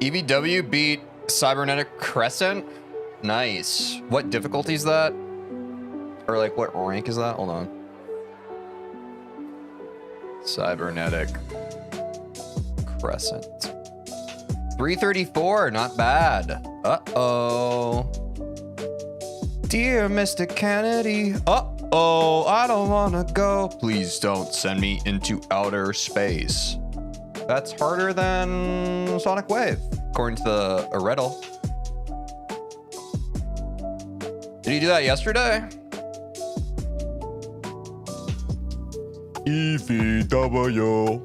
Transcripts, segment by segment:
EVW beat Cybernetic Crescent. Nice. What difficulty is that? Or like what rank is that? Hold on. Cybernetic Crescent. 334, not bad. Uh-oh. Dear Mr. Kennedy. Uh-oh, I don't wanna go. Please don't send me into outer space. That's harder than Sonic Wave, according to the Riddle. Did you do that yesterday? EVW.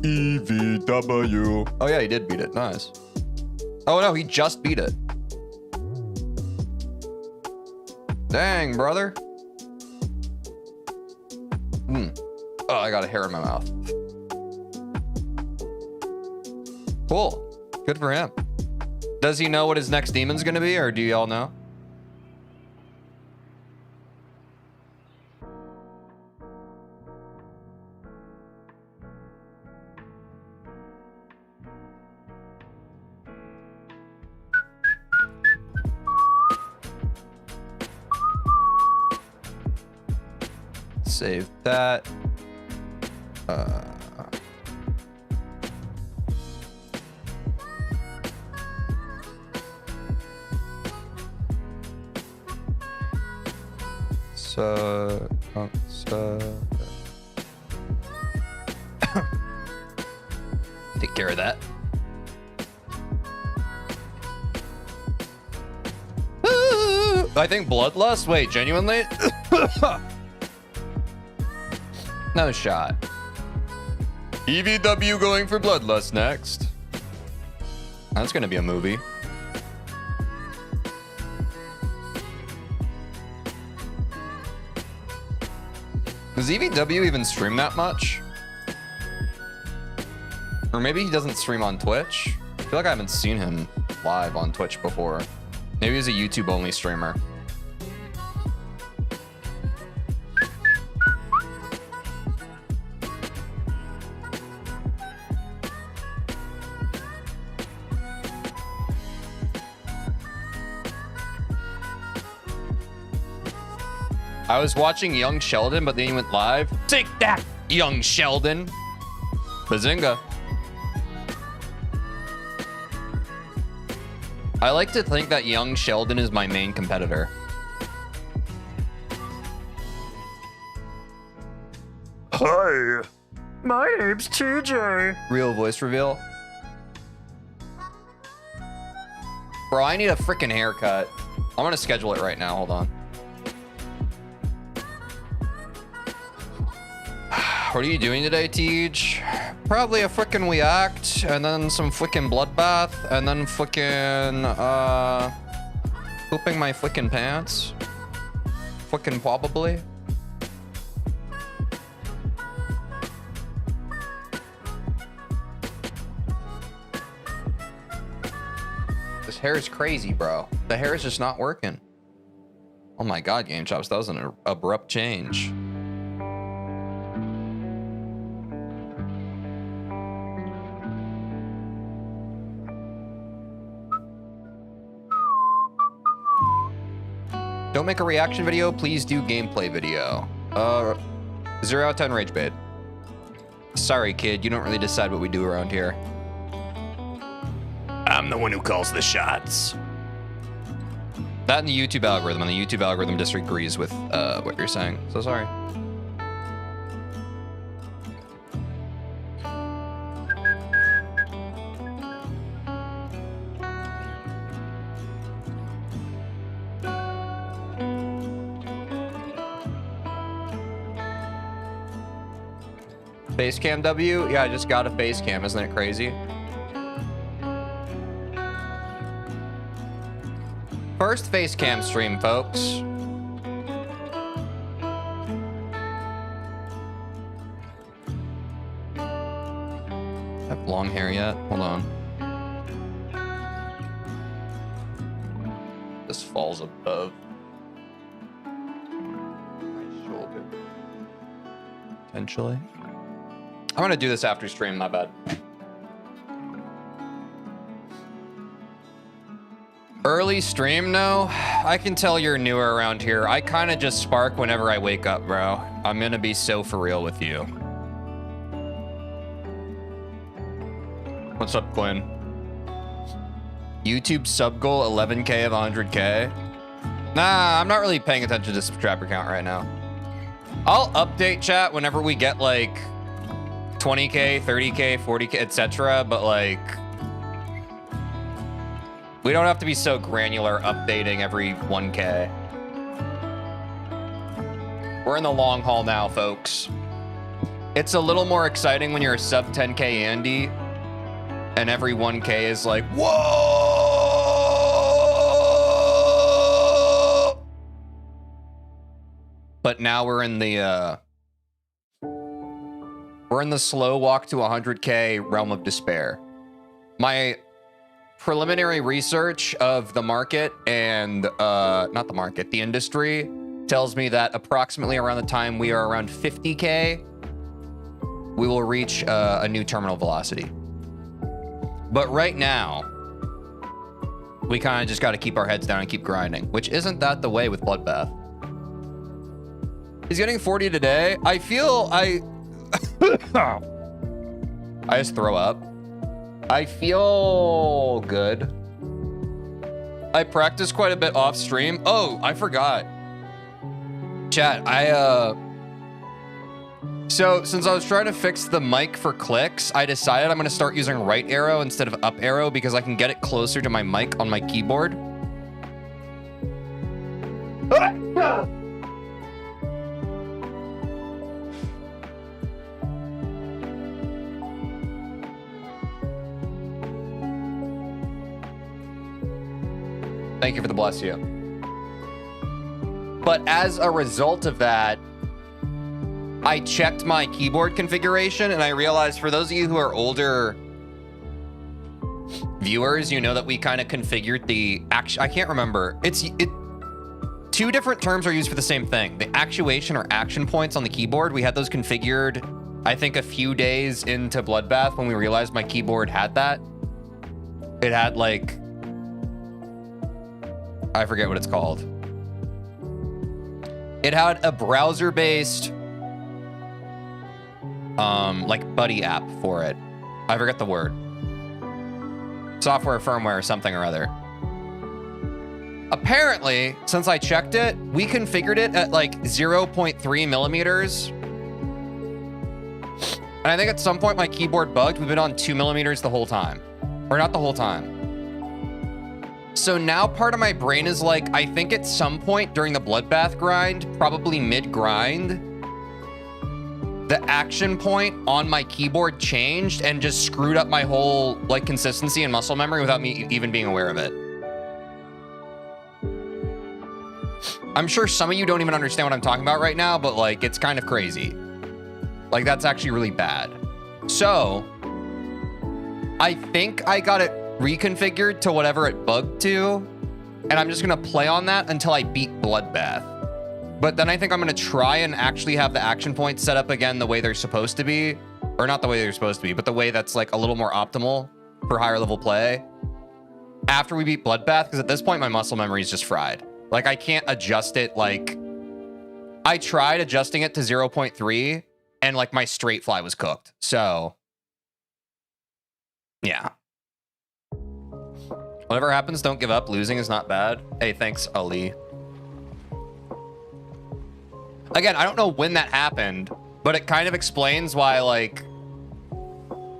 EVW. Oh yeah, he did beat it. Nice. Oh no, he just beat it. Dang, brother. Oh, I got a hair in my mouth. Cool. Good for him. Does he know what his next demon's gonna be, or do y'all know? Save that. Take care of that. I think Bloodlust. Wait, genuinely? No shot. EVW going for Bloodlust next. That's gonna be a movie. Does EVW even stream that much? Or maybe he doesn't stream on Twitch? I feel like I haven't seen him live on Twitch before. Maybe he's a YouTube only streamer. I was watching Young Sheldon, but then he went live. Take that, Young Sheldon. Bazinga. I like to think that Young Sheldon is my main competitor. Hi, my name's TJ. Real voice reveal. Bro, I need a freaking haircut. I'm gonna schedule it right now. Hold on. What are you doing today, Teej? Probably a frickin' react, and then some frickin' bloodbath, and then frickin' pooping my frickin' pants. Frickin' probably. This hair is crazy, bro. The hair is just not working. Oh my god, Game Chops, that was an abrupt change. Don't make a reaction video, please do gameplay video. 0 out of 10 rage bait. Sorry, kid, you don't really decide what we do around here. I'm the one who calls the shots. That and the YouTube algorithm, and the YouTube algorithm disagrees with what you're saying. So sorry. Face cam W? Yeah, I just got a face cam. Isn't it crazy? First face cam stream, folks. I have long hair yet? Hold on. This falls above my shoulder. Potentially. I'm gonna do this after stream, my bad. Early stream, no. I can tell you're newer around here. I kind of just spark whenever I wake up, bro. I'm gonna be so for real with you. What's up, Quinn? YouTube sub goal 11K of 100K. Nah, I'm not really paying attention to subscriber count right now. I'll update chat whenever we get like 20K, 30K, 40K, etc. But like, we don't have to be so granular updating every 1K. We're in the long haul now, folks. It's a little more exciting when you're a sub 10K Andy and every 1K is like, whoa! But now we're in the slow walk to 100K realm of despair. My preliminary research of the market and not the market, the industry tells me that approximately around the time we are around 50K, we will reach a new terminal velocity. But right now, we kind of just got to keep our heads down and keep grinding, which isn't that the way with Bloodbath. He's getting 40 today. I feel I just throw up. I feel good. I practice quite a bit off stream. Oh, I forgot. Chat, so since I was trying to fix the mic for clicks, I decided I'm gonna start using right arrow instead of up arrow because I can get it closer to my mic on my keyboard. Thank you for the bless you. But as a result of that, I checked my keyboard configuration and I realized for those of you who are older viewers, you know that we kind of configured the I can't remember. Two different terms are used for the same thing. The actuation or action points on the keyboard, we had those configured, I think a few days into Bloodbath when we realized my keyboard had that. It had like, I forget what it's called. It had a browser-based like buddy app for it. I forget the word. Software, firmware, something or other. Apparently, since I checked it, we configured it at like 0.3 millimeters. And I think at some point my keyboard bugged. We've been on 2 millimeters the whole time. Or not the whole time. So now part of my brain is like, I think at some point during the Bloodbath grind, probably mid-grind, the action point on my keyboard changed and just screwed up my whole like consistency and muscle memory without me even being aware of it. I'm sure some of you don't even understand what I'm talking about right now, but like, it's kind of crazy. Like, that's actually really bad. So I think I got it reconfigured to whatever it bugged to, and I'm just gonna play on that until I beat Bloodbath. But then I think I'm gonna try and actually have the action points set up again the way they're supposed to be, or not the way they're supposed to be, but the way that's like a little more optimal for higher level play after we beat Bloodbath, because at this point my muscle memory is just fried. Like, I can't adjust it. Like, I tried adjusting it to 0.3 and like my straight fly was cooked. So yeah. Whatever happens, don't give up. Losing is not bad. Hey, thanks, Ali. Again, I don't know when that happened, but it kind of explains why, like,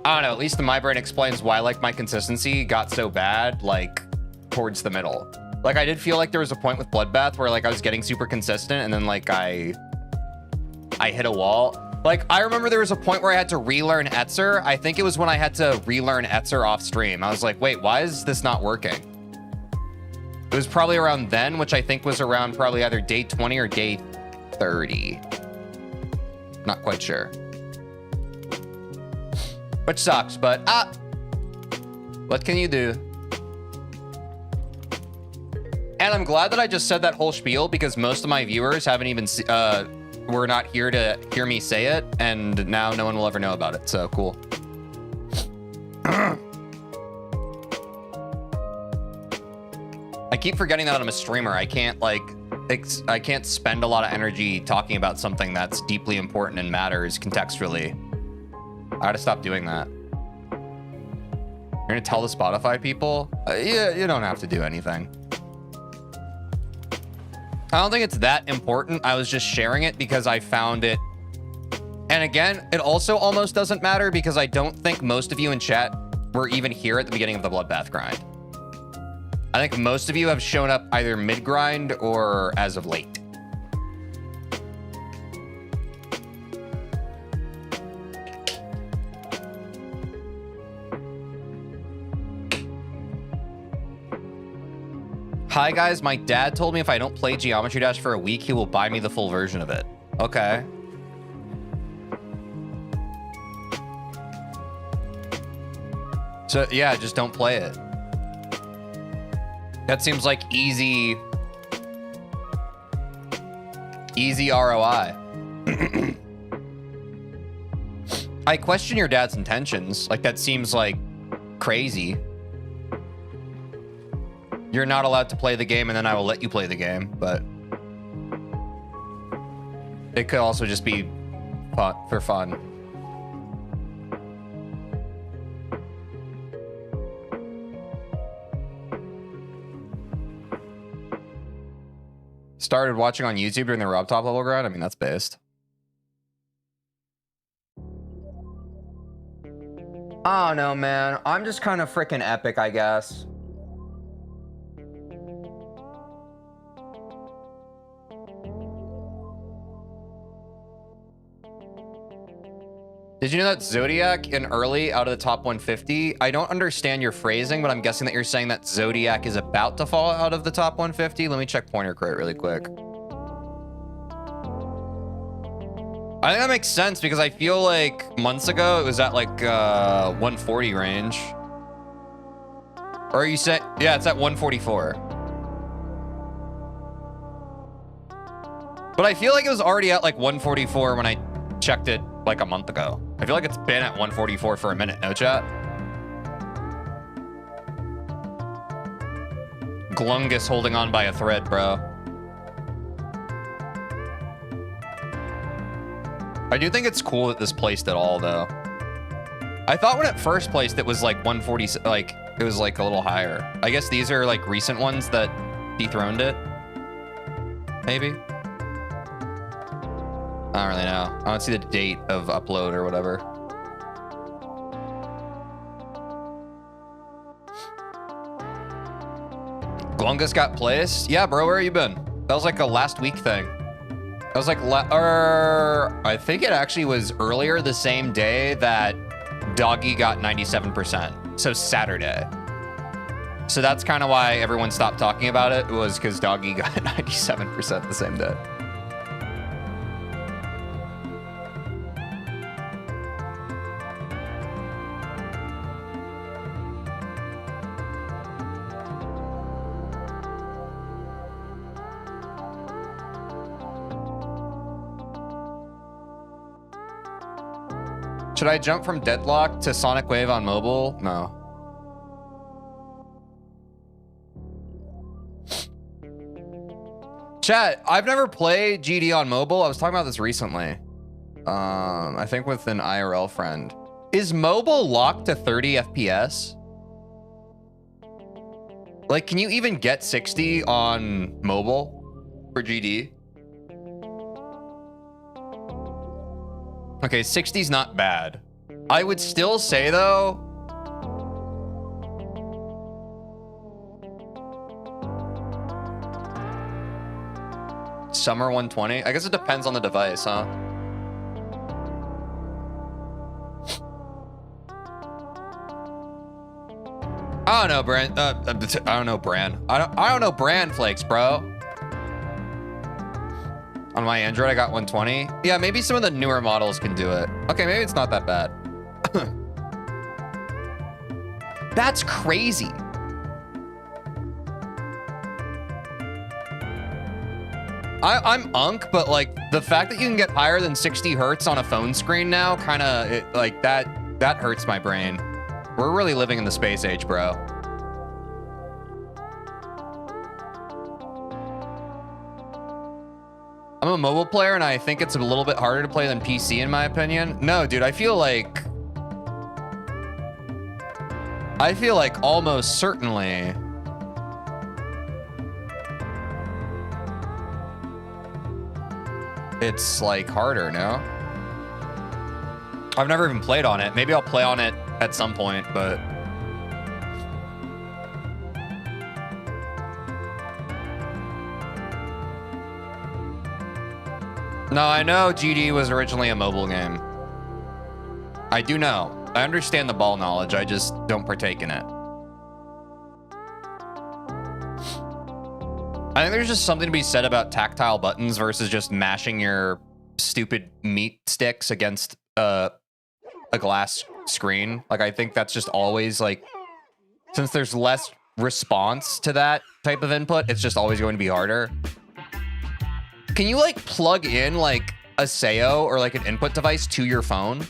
I don't know, at least in my brain explains why, like, my consistency got so bad, like, towards the middle. Like, I did feel like there was a point with Bloodbath where, like, I was getting super consistent, and then, like, I hit a wall. Like, I remember there was a point where I had to relearn Etzer. I think it was when I had to relearn Etzer off stream. I was like, wait, why is this not working? It was probably around then, which I think was around probably either day 20 or day 30. Not quite sure. Which sucks, but what can you do? And I'm glad that I just said that whole spiel because most of my viewers haven't even were not here to hear me say it, and now no one will ever know about it. So cool. I keep forgetting that I'm a streamer. I can't like, I can't spend a lot of energy talking about something that's deeply important and matters contextually. I gotta stop doing that. You're gonna tell the Spotify people? Yeah, you don't have to do anything. I don't think it's that important. I was just sharing it because I found it. And again, it also almost doesn't matter because I don't think most of you in chat were even here at the beginning of the Bloodbath grind. I think most of you have shown up either mid-grind or as of late. Hi guys, my dad told me if I don't play Geometry Dash for a week, he will buy me the full version of it. Okay. So yeah, just don't play it. That seems like easy ROI. I question your dad's intentions. Like, that seems like crazy. You're not allowed to play the game, and then I will let you play the game, but it could also just be for fun. Started watching on YouTube during the Rob Top level grind. I mean, that's based. I don't know, man. I'm just kind of freaking epic, I guess. Did you know that Zodiac in early out of the top 150? I don't understand your phrasing, but I'm guessing that you're saying that Zodiac is about to fall out of the top 150. Let me check Pointer Crate really quick. I think that makes sense because I feel like months ago it was at like 140 range. Or are you saying, yeah, it's at 144. But I feel like it was already at like 144 when I checked it like a month ago. I feel like it's been at 144 for a minute, no chat? Glungus holding on by a thread, bro. I do think it's cool that this placed at all, though. I thought when it first placed, it was like 140, like, it was like a little higher. I guess these are like recent ones that dethroned it. Maybe. I don't really know. I don't see the date of upload or whatever. Glungus got placed? Yeah, bro, where you been? That was like a last week thing. That was like, I think it actually was earlier the same day that Doggy got 97%. So Saturday. So that's kind of why everyone stopped talking about it, was because Doggy got 97% the same day. Should I jump from Deadlock to Sonic Wave on mobile? No. Chat, I've never played GD on mobile. I was talking about this recently. I think with an IRL friend. Is mobile locked to 30 FPS? Like, can you even get 60 on mobile for GD? Okay, 60's not bad. I would still say, though, Summer 120? I guess it depends on the device, huh? I don't know, Brand. I don't know, Brand. I don't know brand flakes, bro. On my Android, I got 120. Yeah, maybe some of the newer models can do it. Okay, maybe it's not that bad. That's crazy. I'm unk, but like the fact that you can get higher than 60 hertz on a phone screen now, kind of like that hurts my brain. We're really living in the space age, bro. I'm a mobile player, and I think it's a little bit harder to play than PC, in my opinion. No, dude, I feel like almost certainly it's like harder, no? I've never even played on it. Maybe I'll play on it at some point, but no, I know GD was originally a mobile game. I do know. I understand the ball knowledge. I just don't partake in it. I think there's just something to be said about tactile buttons versus just mashing your stupid meat sticks against a glass screen. Like, I think that's just always like, since there's less response to that type of input, it's just always going to be harder. Can you like plug in like a Sayo or like an input device to your phone?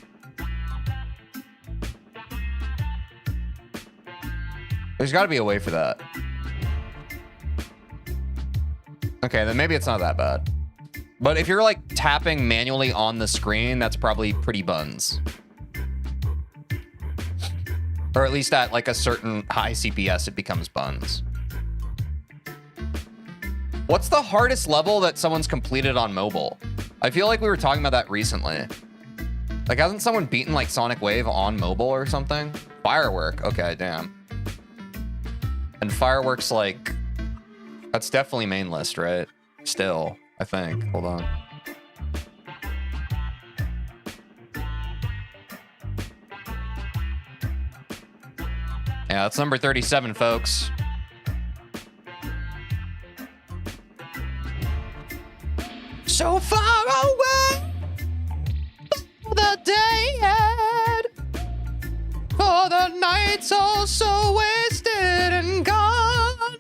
There's got to be a way for that. Okay, then maybe it's not that bad. But if you're like tapping manually on the screen, that's probably pretty buns. Or at least at like a certain high CPS, it becomes buns. What's the hardest level that someone's completed on mobile? I feel like we were talking about that recently. Like, hasn't someone beaten like Sonic Wave on mobile or something? Firework, okay, damn. And Firework's like, that's definitely main list, right? Still, I think. Hold on. Yeah, that's number 37, folks. So far away, the day had, for the night's all so wasted and gone.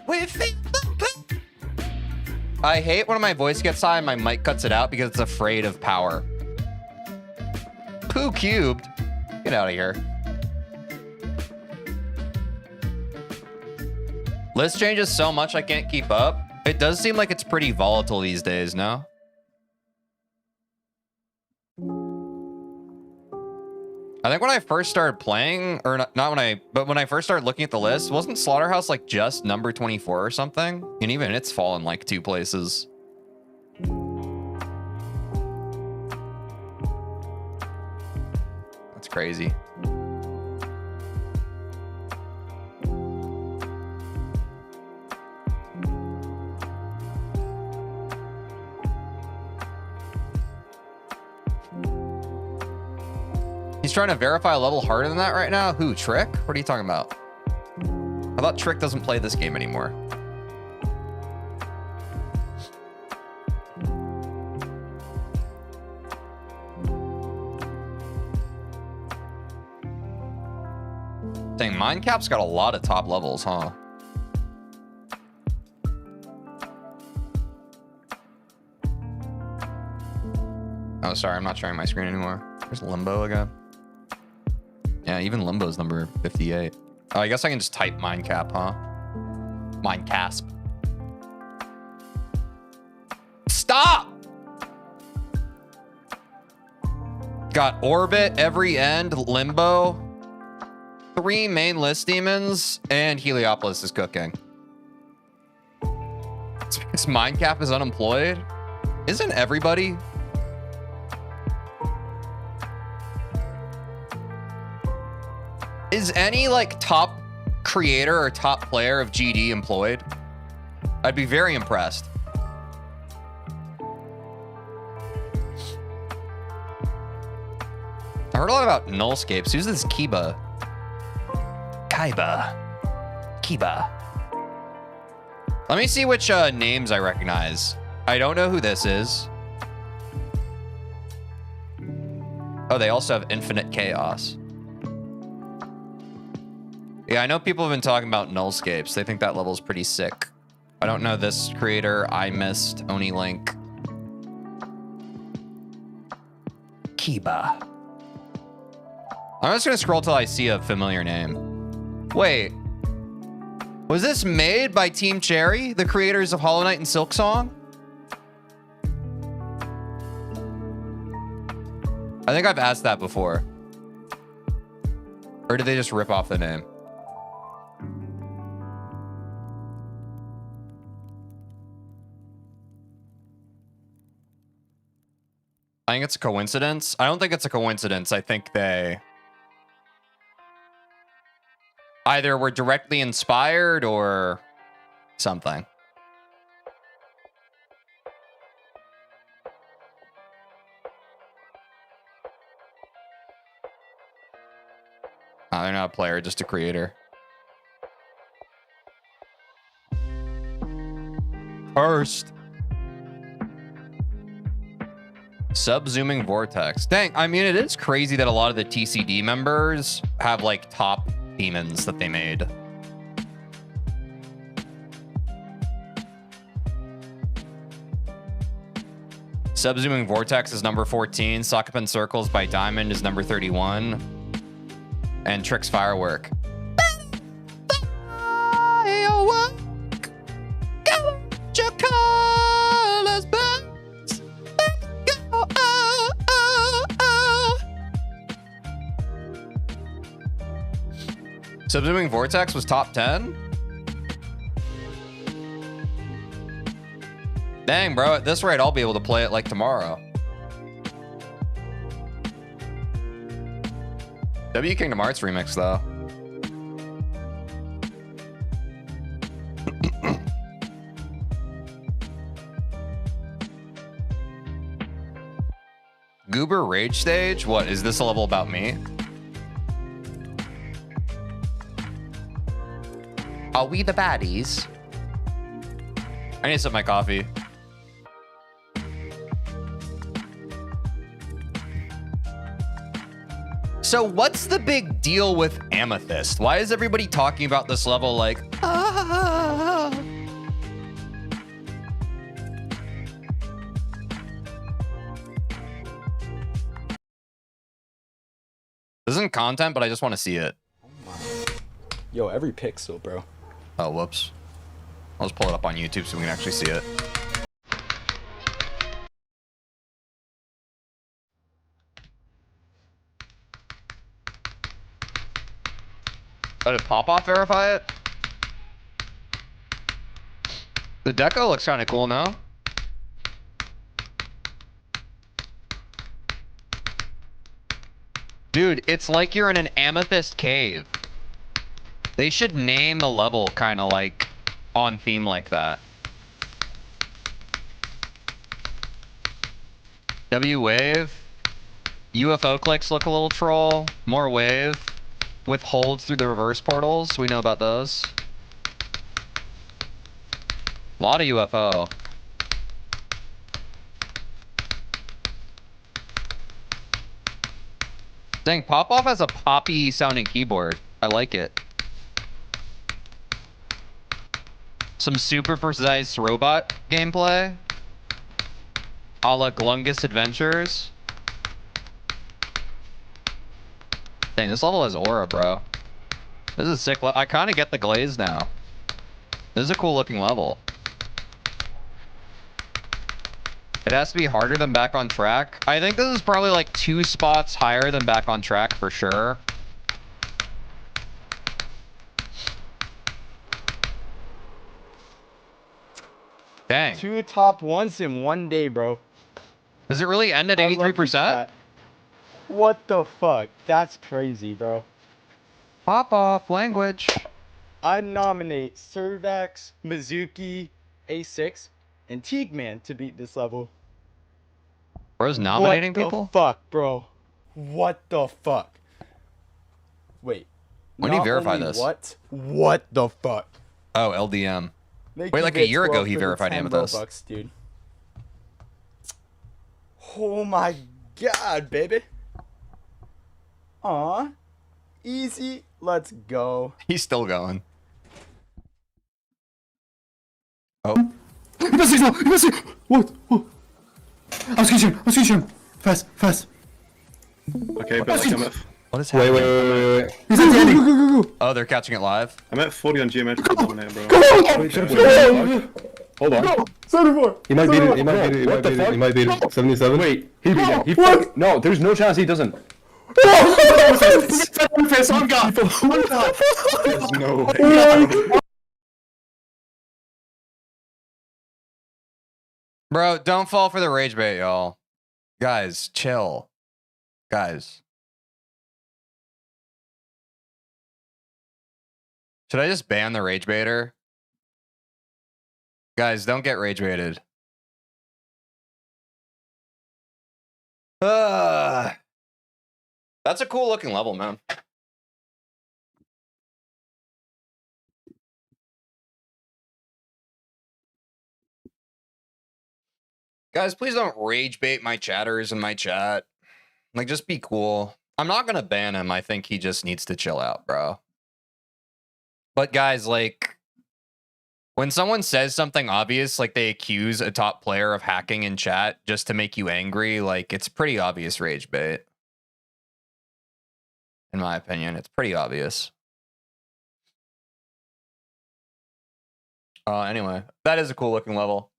We feel the pain. I hate when my voice gets high and my mic cuts it out because it's afraid of power. Poo cubed. Get out of here. List changes so much I can't keep up. It does seem like it's pretty volatile these days, no? I think when I first started playing, or but when I first started looking at the list, wasn't Slaughterhouse like just number 24 or something? And even it's fallen like 2 places. That's crazy. He's trying to verify a level harder than that right now? Who, Trick? What are you talking about? I thought Trick doesn't play this game anymore. Dang, Mindcap's got a lot of top levels, huh? Oh, sorry, I'm not sharing my screen anymore. There's Limbo again. Yeah, even Limbo's number 58. Oh, I guess I can just type Mindcap, huh? Mindcasp. Stop! Got Orbit, Every End, Limbo, 3 main list demons, and Heliopolis is cooking. It's because Mindcap is unemployed? Isn't everybody? Is any like top creator or top player of GD employed? I'd be very impressed. I heard a lot about nullscapes. Who's this Kiba? Kiba. Let me see which names I recognize. I don't know who this is. Oh, they also have Infinite Chaos. Yeah, I know people have been talking about nullscapes. They think that level's pretty sick. I don't know this creator. I missed Oni Link. Kiba. I'm just gonna scroll till I see a familiar name. Wait. Was this made by Team Cherry, the creators of Hollow Knight and Silksong? I think I've asked that before. Or did they just rip off the name? I think it's a coincidence. I don't think it's a coincidence. I think they either were directly inspired or something. Oh, they're not a player, just a creator. First. Sub-zooming vortex. Dang, I mean, it is crazy that a lot of the TCD members have like top demons that they made. Sub-zooming vortex is number 14. Sockupin circles by Diamond is number 31. And Tricks firework. Subsuming Vortex was top 10? Dang, bro. At this rate, I'll be able to play it like tomorrow. W Kingdom Hearts remix, though. Goober Rage Stage? What, is this a level about me? Are we the baddies? I need to sip my coffee. So what's the big deal with Amethyst? Why is everybody talking about this level like, ah? This isn't content, but I just want to see it. Yo, every pixel, bro. Oh, whoops. I'll just pull it up on YouTube so we can actually see it. Oh, did Pop-Off verify it? The deco looks kind of cool now. Dude, it's like you're in an amethyst cave. They should name the level kind of like on theme like that. W wave. UFO clicks look a little troll. More wave. With holds through the reverse portals. We know about those. A lot of UFO. Dang, Pop-Off has a poppy sounding keyboard. I like it. Some super precise robot gameplay. A la Glungus Adventures. Dang, this level has aura, bro. This is a sick level. I kind of get the glaze now. This is a cool looking level. It has to be harder than Back on Track. I think this is probably like 2 spots higher than Back on Track for sure. Dang. 2 top 1s in one day, bro. Does it really end at 83%? What the fuck? That's crazy, bro. Pop-Off language. I nominate Servax, Mizuki, A6, and TeejVeen to beat this level. Bro's nominating people? What the fuck, bro? What the fuck? Wait. When do you verify this? What the fuck? Oh, LDM. Make Wait, you like a get year 12 ago he for the verified 10 Amethyst. Robux, dude. Oh my god, baby. Aw. Easy. Let's go. He's still going. Oh. What? I'll screech him. Fast. Okay, but like What is happening? Wait. He's at the ending. Go. Oh, they're catching it live? I'm at 40 on geometrical dominate, bro. Hold on. 74. He might beat it. He might beat it. 77. Wait, he beat it. He fucking, no, there's no chance he doesn't. Face on God. There's no way. Bro, don't fall for the rage bait, y'all. Guys, chill. Guys. Should I just ban the rage baiter? Guys, don't get rage baited. That's a cool looking level, man. Guys, please don't rage bait my chatters in my chat. Like, just be cool. I'm not gonna ban him. I think he just needs to chill out, bro. But guys, like, when someone says something obvious, like they accuse a top player of hacking in chat just to make you angry, like, it's pretty obvious rage bait. In my opinion, it's pretty obvious. Anyway, that is a cool looking level.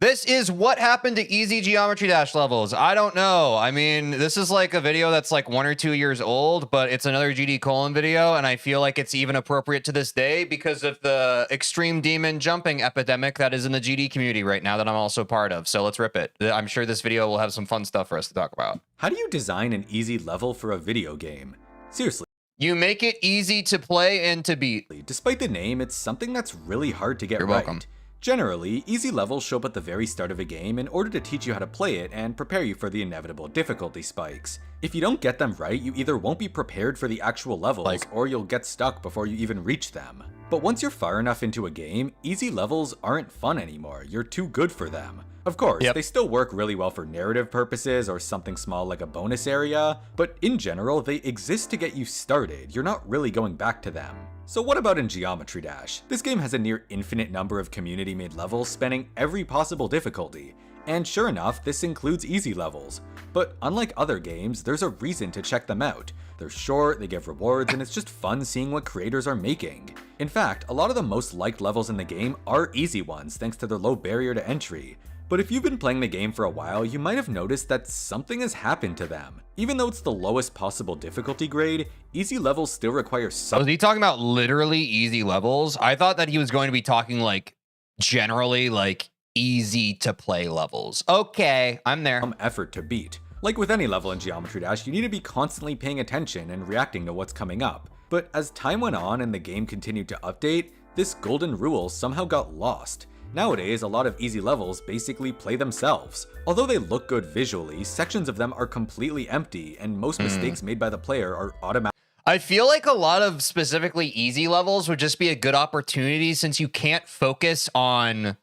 This is what happened to easy Geometry Dash levels. I don't know. I mean, this is like a video that's like 1 or 2 years old, but it's another GD colon video, and I feel like it's even appropriate to this day because of the extreme demon jumping epidemic that is in the GD community right now that I'm also part of. So let's rip it. I'm sure this video will have some fun stuff for us to talk about. How do you design an easy level for a video game? Seriously. You make it easy to play and to beat. Despite the name, it's something that's really hard to get You're right. welcome. Generally, easy levels show up at the very start of a game in order to teach you how to play it and prepare you for the inevitable difficulty spikes. If you don't get them right, you either won't be prepared for the actual levels, or you'll get stuck before you even reach them. But once you're far enough into a game, easy levels aren't fun anymore, you're too good for them. Of course, they still work really well for narrative purposes or something small like a bonus area, but in general, they exist to get you started, you're not really going back to them. So what about in Geometry Dash? This game has a near infinite number of community-made levels spanning every possible difficulty, and sure enough, this includes easy levels. But unlike other games, there's a reason to check them out. They're short, they give rewards, and it's just fun seeing what creators are making. In fact, a lot of the most liked levels in the game are easy ones thanks to their low barrier to entry. But if you've been playing the game for a while, you might have noticed that something has happened to them. Even though it's the lowest possible difficulty grade, easy levels still require some— Was he talking about literally easy levels? I thought that he was going to be talking like generally like easy to play levels. Okay, I'm there. Effort to beat. Like with any level in Geometry Dash, you need to be constantly paying attention and reacting to what's coming up. But as time went on and the game continued to update, this golden rule somehow got lost. Nowadays, a lot of easy levels basically play themselves. Although they look good visually, sections of them are completely empty, and most mistakes made by the player are automatic. I feel like a lot of specifically easy levels would just be a good opportunity since you can't focus on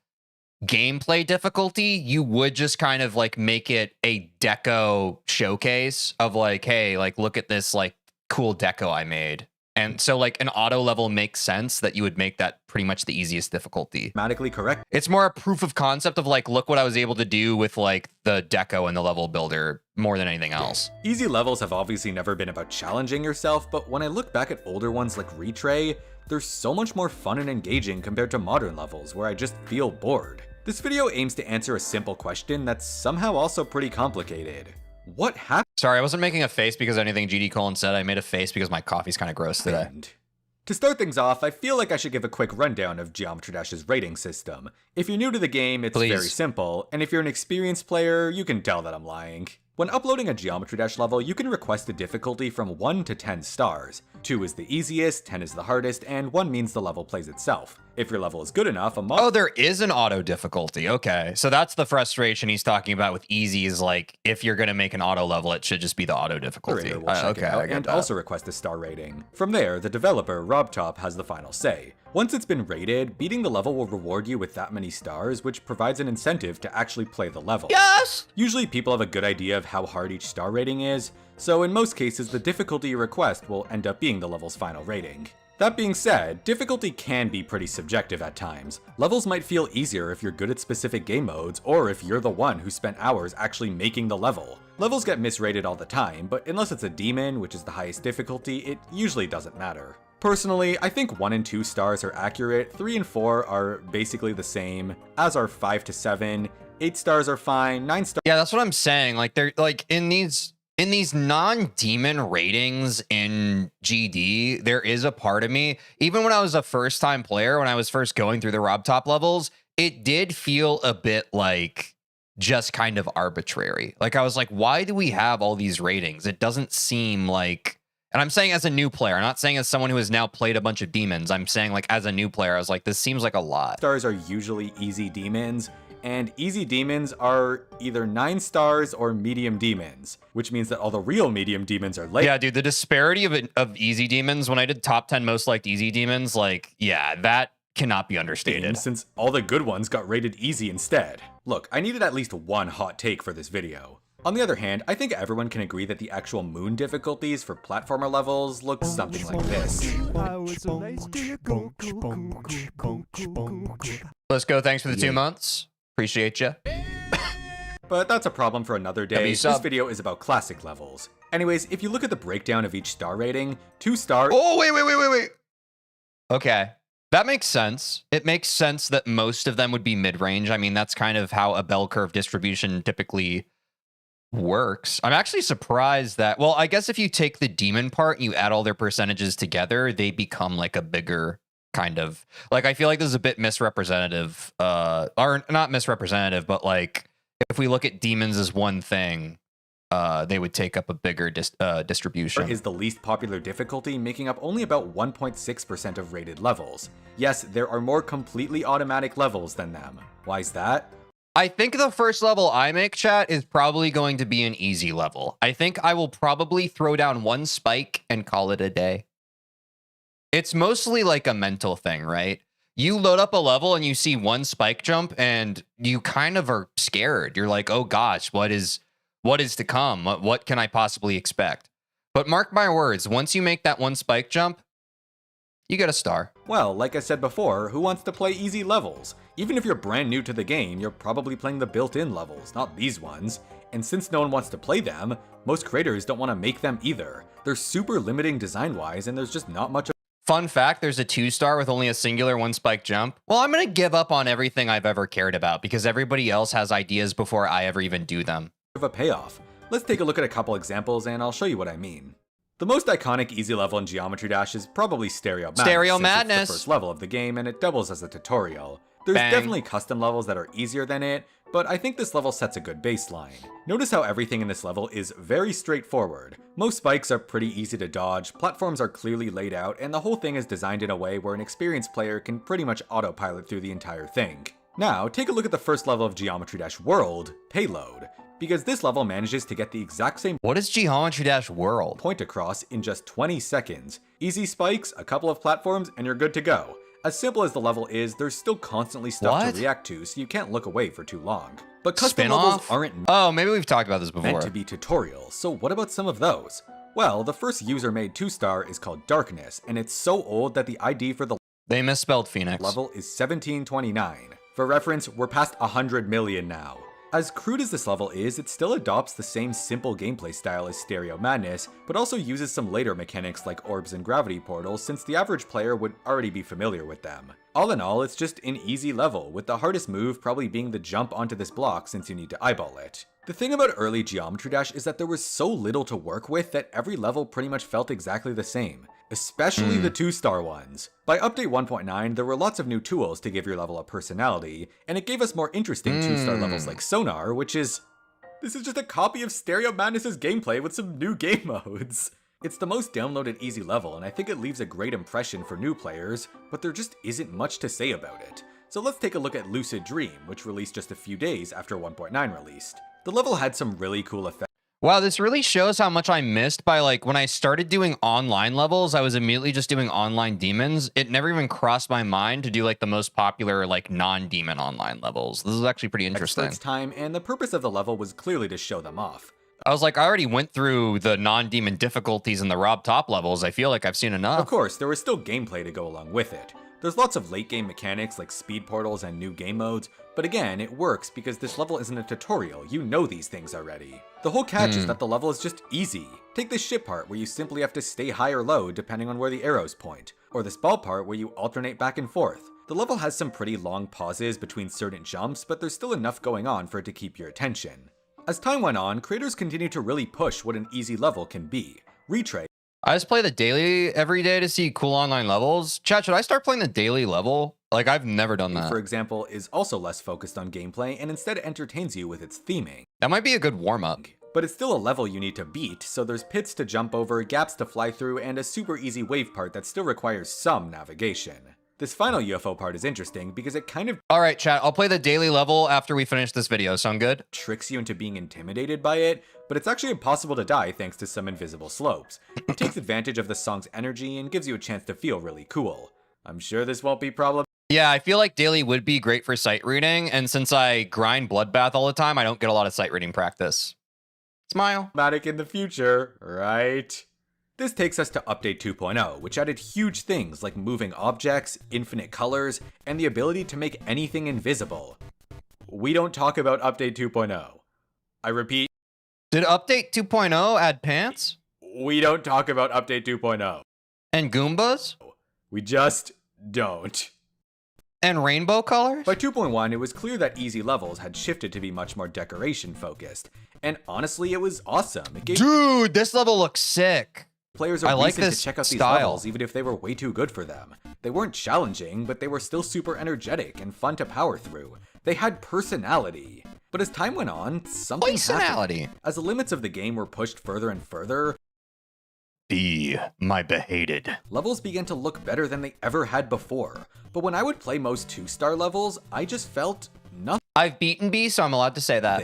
gameplay difficulty. You would just kind of like make it a deco showcase of like, hey, like look at this like cool deco I made. And so like an auto level makes sense that you would make that pretty much the easiest difficulty. Automatically correct. It's more a proof of concept of like, look what I was able to do with like the deco and the level builder more than anything else. Easy levels have obviously never been about challenging yourself, but when I look back at older ones like Retray, they're so much more fun and engaging compared to modern levels where I just feel bored. This video aims to answer a simple question that's somehow also pretty complicated. What happened? Sorry, I wasn't making a face because of anything GD Colin said. I made a face because my coffee's kind of gross today. To start things off, I feel like I should give a quick rundown of Geometry Dash's rating system. If you're new to the game, it's very simple, and if you're an experienced player, you can tell that I'm lying. When uploading a Geometry Dash level, you can request a difficulty from 1 to 10 stars. 2 is the easiest, 10 is the hardest, and 1 means the level plays itself. If your level is good enough, Oh, there is an auto difficulty. Okay. So that's the frustration he's talking about with easy is like, if you're going to make an auto level, it should just be the auto difficulty. Will check it out and also request a star rating. From there, the developer, RobTop, has the final say. Once it's been rated, beating the level will reward you with that many stars, which provides an incentive to actually play the level. Yes! Usually people have a good idea of how hard each star rating is, so in most cases the difficulty you request will end up being the level's final rating. That being said, difficulty can be pretty subjective at times. Levels might feel easier if you're good at specific game modes, or if you're the one who spent hours actually making the level. Levels get misrated all the time, but unless it's a demon, which is the highest difficulty, it usually doesn't matter. Personally, I think 1 and 2 stars are accurate, 3 and 4 are basically the same, as are 5 to 7, 8 stars are fine, 9 stars. Yeah, that's what I'm saying. Like they're like in these non-demon ratings in GD, there is a part of me, even when I was a first-time player, when I was first going through the Rob Top levels, it did feel a bit like just kind of arbitrary. Like I was like, why do we have all these ratings? It doesn't seem like, and I'm saying as a new player, I'm not saying as someone who has now played a bunch of demons. I'm saying like as a new player, I was like, this seems like a lot. Stars are usually easy demons, and easy demons are either 9 stars or medium demons, which means that all the real medium demons are late. Yeah, dude, the disparity of easy demons, when I did top 10 most liked easy demons, like, yeah, that cannot be understated. Since all the good ones got rated easy instead. Look, I needed at least one hot take for this video. On the other hand, I think everyone can agree that the actual moon difficulties for platformer levels look something like this. Let's go. Thanks for the 2 months. Appreciate you. But that's a problem for another day. This video is about classic levels. Anyways, if you look at the breakdown of each star rating, 2 stars. Oh, wait. Okay. That makes sense. It makes sense that most of them would be mid-range. I mean, that's kind of how a bell curve distribution typically works. I'm actually surprised that, well, I guess if you take the demon part and you add all their percentages together, they become like a bigger kind of, like, I feel like this is a bit misrepresentative, or not misrepresentative, but like if we look at demons as one thing, they would take up a bigger distribution. Is the least popular difficulty, making up only about 1.6% of rated levels. Yes, there are more completely automatic levels than them. Why is that? I think the first level I make, chat, is probably going to be an easy level. I think I will probably throw down 1 spike and call it a day. It's mostly like a mental thing, right? You load up a level and you see 1 spike jump and you kind of are scared. You're like, oh gosh, what is to come? What can I possibly expect? But mark my words, once you make that 1 spike jump, you get a star. Well, like I said before, who wants to play easy levels? Even if you're brand new to the game, you're probably playing the built-in levels, not these ones. And since no one wants to play them, most creators don't want to make them either. They're super limiting design-wise, and there's just not much of Fun fact, there's a 2-star with only a singular 1 spike jump. Well, I'm going to give up on everything I've ever cared about because everybody else has ideas before I ever even do them. a payoff. Let's take a look at a couple examples and I'll show you what I mean. The most iconic easy level in Geometry Dash is probably Stereo Madness. Stereo since Madness! It's the first level of the game and it doubles as a tutorial. There's Bang. definitely custom levels that are easier than it, but I think this level sets a good baseline. Notice how everything in this level is very straightforward. Most spikes are pretty easy to dodge, platforms are clearly laid out, and the whole thing is designed in a way where an experienced player can pretty much autopilot through the entire thing. Now, take a look at the first level of Geometry Dash World, Payload, because this level manages to get the exact same What is Geometry Dash World? point across in just 20 seconds. Easy spikes, a couple of platforms, and you're good to go. As simple as the level is, there's still constantly stuff What? to react to, so you can't look away for too long. But custom Spin-off? levels aren't Oh, maybe we've talked about this before. meant to be tutorials, so what about some of those? Well, the first user-made 2-star is called Darkness, and it's so old that the ID for the They misspelled Phoenix. level is 1729. For reference, we're past 100 million now. As crude as this level is, it still adopts the same simple gameplay style as Stereo Madness, but also uses some later mechanics like orbs and gravity portals since the average player would already be familiar with them. All in all, it's just an easy level, with the hardest move probably being the jump onto this block since you need to eyeball it. The thing about early Geometry Dash is that there was so little to work with that every level pretty much felt exactly the same, especially the 2-star ones. By update 1.9, there were lots of new tools to give your level a personality, and it gave us more interesting 2-star levels like Sonar, which is... This is just a copy of Stereo Madness's gameplay with some new game modes. It's the most downloaded easy level, and I think it leaves a great impression for new players, but there just isn't much to say about it. So let's take a look at Lucid Dream, which released just a few days after 1.9 released. The level had some really cool effects. Wow, this really shows how much I missed by, like, when I started doing online levels, I was immediately just doing online demons. It never even crossed my mind to do, like, the most popular, like, non-demon online levels. This is actually pretty interesting. Time, and the purpose of the level was clearly to show them off. I was like, I already went through the non-demon difficulties in the Rob top levels. I feel like I've seen enough. Of course, there was still gameplay to go along with it. There's lots of late game mechanics like speed portals and new game modes, but again, it works because this level isn't a tutorial, you know these things already. The whole catch is that the level is just easy. Take this ship part where you simply have to stay high or low depending on where the arrows point, or this ball part where you alternate back and forth. The level has some pretty long pauses between certain jumps, but there's still enough going on for it to keep your attention. As time went on, creators continued to really push what an easy level can be. Retray. I just play the daily every day to see cool online levels. Chat, should I start playing the daily level? Like, I've never done that. For example, is also less focused on gameplay and instead entertains you with its theming. That might be a good warm-up. But it's still a level you need to beat, so there's pits to jump over, gaps to fly through, and a super easy wave part that still requires some navigation. This final UFO part is interesting because it kind of All right, chat, I'll play the daily level after we finish this video. Sound good? tricks you into being intimidated by it, but it's actually impossible to die thanks to some invisible slopes. It takes advantage of the song's energy and gives you a chance to feel really cool. I'm sure this won't be problematic Yeah, I feel like daily would be great for sight reading, and since I grind Bloodbath all the time, I don't get a lot of sight reading practice. Smile. in the future, right? This takes us to Update 2.0, which added huge things like moving objects, infinite colors, and the ability to make anything invisible. We don't talk about Update 2.0. I repeat, Did Update 2.0 add pants? we don't talk about Update 2.0. And Goombas? We just don't. And rainbow colors? By 2.1, it was clear that easy levels had shifted to be much more decoration focused. And honestly, it was awesome. It gave Dude, this level looks sick. players a I like reason this to check out these style. levels even if they were way too good for them. They weren't challenging, but they were still super energetic and fun to power through. They had personality. But as time went on, something happened. Personality. As the limits of the game were pushed further and further, Be my behated. levels began to look better than they ever had before. But when I would play most 2-star levels, I just felt nothing. I've beaten B, so I'm allowed to say that.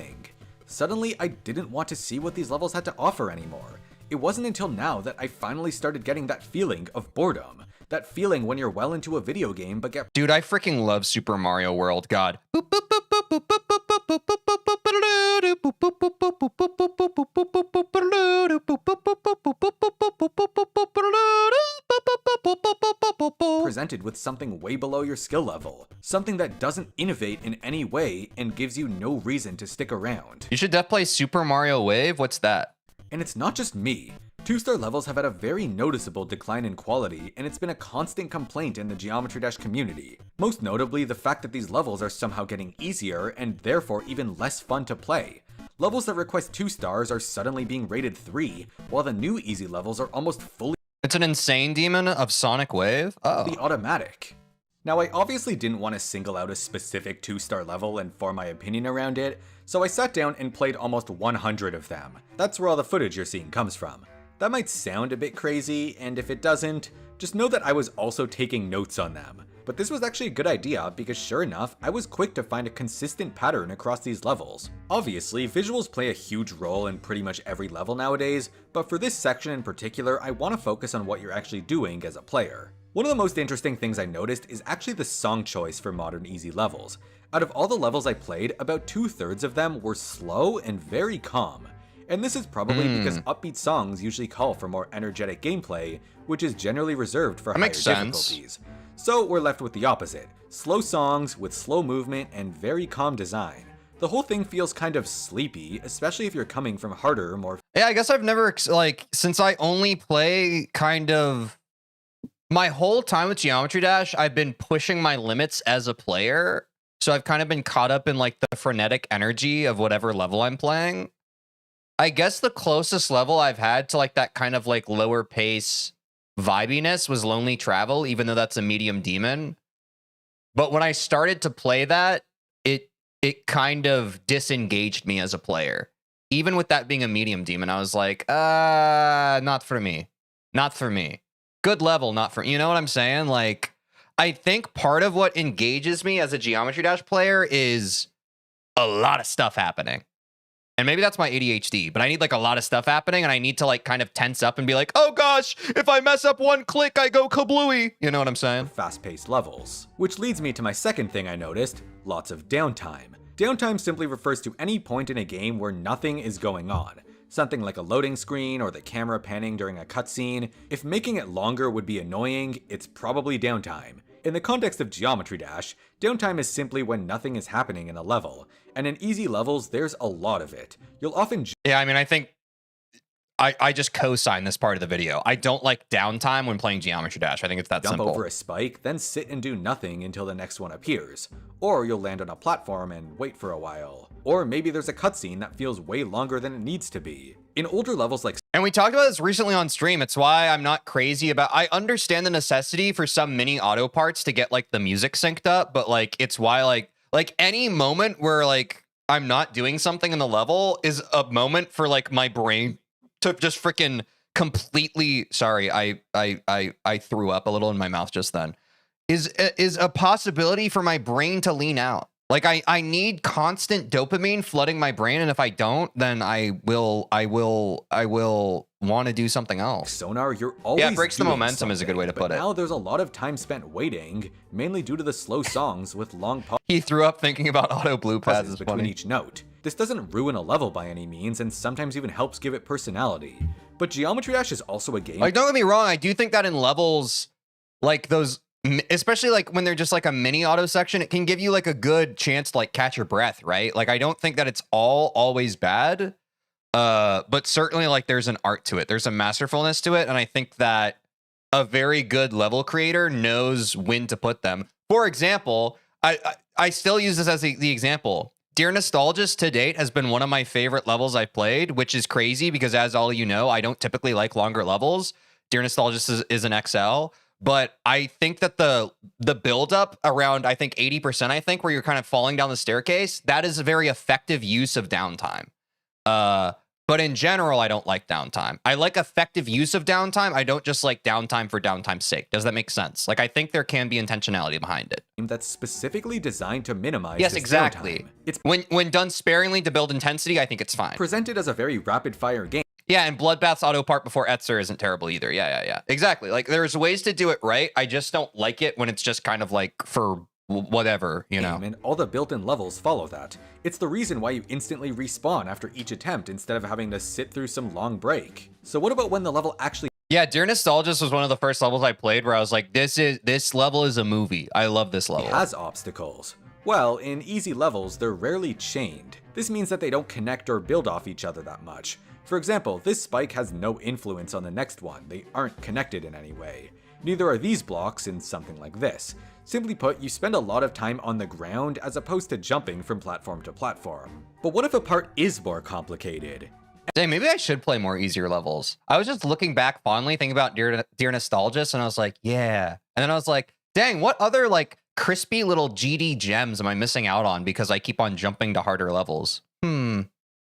Suddenly, I didn't want to see what these levels had to offer anymore. It wasn't until now that I finally started getting that feeling of boredom. That feeling when you're well into a video game but get Dude, I freaking love Super Mario World, God. presented with something way below your skill level. Something that doesn't innovate in any way and gives you no reason to stick around. You should def play Super Mario Wave. What's that? And it's not just me. 2-star levels have had a very noticeable decline in quality, and it's been a constant complaint in the Geometry Dash community. Most notably, the fact that these levels are somehow getting easier and therefore even less fun to play. Levels that request 2 stars are suddenly being rated 3, while the new easy levels are almost fully It's an insane demon of Sonic Wave? Oh. the automatic. Now, I obviously didn't want to single out a specific 2-star level and form my opinion around it, so I sat down and played almost 100 of them. That's where all the footage you're seeing comes from. That might sound a bit crazy, and if it doesn't, just know that I was also taking notes on them. But this was actually a good idea because sure enough, I was quick to find a consistent pattern across these levels. Obviously, visuals play a huge role in pretty much every level nowadays, but for this section in particular, I want to focus on what you're actually doing as a player. One of the most interesting things I noticed is actually the song choice for modern easy levels. Out of all the levels I played, about 2/3 of them were slow and very calm. And this is probably because upbeat songs usually call for more energetic gameplay, which is generally reserved for higher makes sense. difficulties. So we're left with the opposite. Slow songs with slow movement and very calm design. The whole thing feels kind of sleepy, especially if you're coming from harder, more Yeah, I guess I've never, since I only play kind of... My whole time with Geometry Dash, I've been pushing my limits as a player. So I've kind of been caught up in like the frenetic energy of whatever level I'm playing. I guess the closest level I've had to like that kind of like lower pace vibiness was Lonely Travel, even though that's a medium demon. But when I started to play that, it kind of disengaged me as a player. Even with that being a medium demon, I was like, not for me. Not for me. Good level, not for, you know what I'm saying? Like, I think part of what engages me as a Geometry Dash player is a lot of stuff happening. And maybe that's my ADHD, but I need like a lot of stuff happening and I need to like kind of tense up and be like, oh gosh, if I mess up one click, I go kablooey. You know what I'm saying? fast-paced levels. Which leads me to my second thing I noticed, lots of downtime. Downtime simply refers to any point in a game where nothing is going on. Something like a loading screen or the camera panning during a cutscene. If making it longer would be annoying, it's probably downtime. In the context of Geometry Dash, downtime is simply when nothing is happening in a level, and in easy levels there's a lot of it. You'll often Yeah, I mean, I think I just co-sign this part of the video. I don't like downtime when playing Geometry Dash. I think it's that jump simple. over a spike, then sit and do nothing until the next one appears. Or you'll land on a platform and wait for a while. Or maybe there's a cutscene that feels way longer than it needs to be. In older levels like And we talked about this recently on stream. It's why I'm not crazy about... I understand the necessity for some mini auto parts to get like the music synced up, but like it's why like any moment where like I'm not doing something in the level is a moment for like my brain to just freaking completely... Sorry, I threw up a little in my mouth just then. Is a possibility for my brain to lean out. Like I need constant dopamine flooding my brain, and if I don't, then I will want to do something else. Sonar, you're always Yeah, it breaks the doing momentum is a good way to something, put it. but now there's a lot of time spent waiting, mainly due to the slow songs with long He threw up thinking about auto blue pads. pauses Is between funny. each note. This doesn't ruin a level by any means, and sometimes even helps give it personality. But Geometry Dash is also a game. Like, don't get me wrong, I do think that in levels like those, especially like when they're just like a mini auto section, it can give you like a good chance to like catch your breath, right? Like I don't think that it's always bad, but certainly like there's an art to it. There's a masterfulness to it, and I think that a very good level creator knows when to put them. For example, I still use this as the example. Dear Nostalgist to date has been one of my favorite levels I've played, which is crazy because as all you know, I don't typically like longer levels. Dear Nostalgist is an XL, but I think that the build up around, I think 80%, I think, where you're kind of falling down the staircase, that is a very effective use of downtime. But in general, I don't like downtime. I like effective use of downtime. I don't just like downtime for downtime's sake. Does that make sense? Like, I think there can be intentionality behind it. That's specifically designed to minimize Yes, this exactly. downtime. It's When done sparingly to build intensity, I think it's fine. presented as a very rapid-fire game. Yeah, and Bloodbath's auto part before Etzer isn't terrible either. Yeah. Exactly. Like, there's ways to do it right. I just don't like it when it's just kind of like for whatever, you know. And all the built-in levels follow that. It's the reason why you instantly respawn after each attempt instead of having to sit through some long break. So what about when the level actually Yeah, Dear Nostalgist was one of the first levels I played where I was like, this level is a movie. I love this level. has obstacles? Well, in easy levels, they're rarely chained. This means that they don't connect or build off each other that much. For example, this spike has no influence on the next one. They aren't connected in any way. Neither are these blocks in something like this. Simply put, you spend a lot of time on the ground as opposed to jumping from platform to platform. But what if a part is more complicated? Dang, maybe I should play more easier levels. I was just looking back fondly, thinking about Dear Nostalgist, and I was like, yeah. And then I was like, dang, what other like crispy little GD gems am I missing out on because I keep on jumping to harder levels?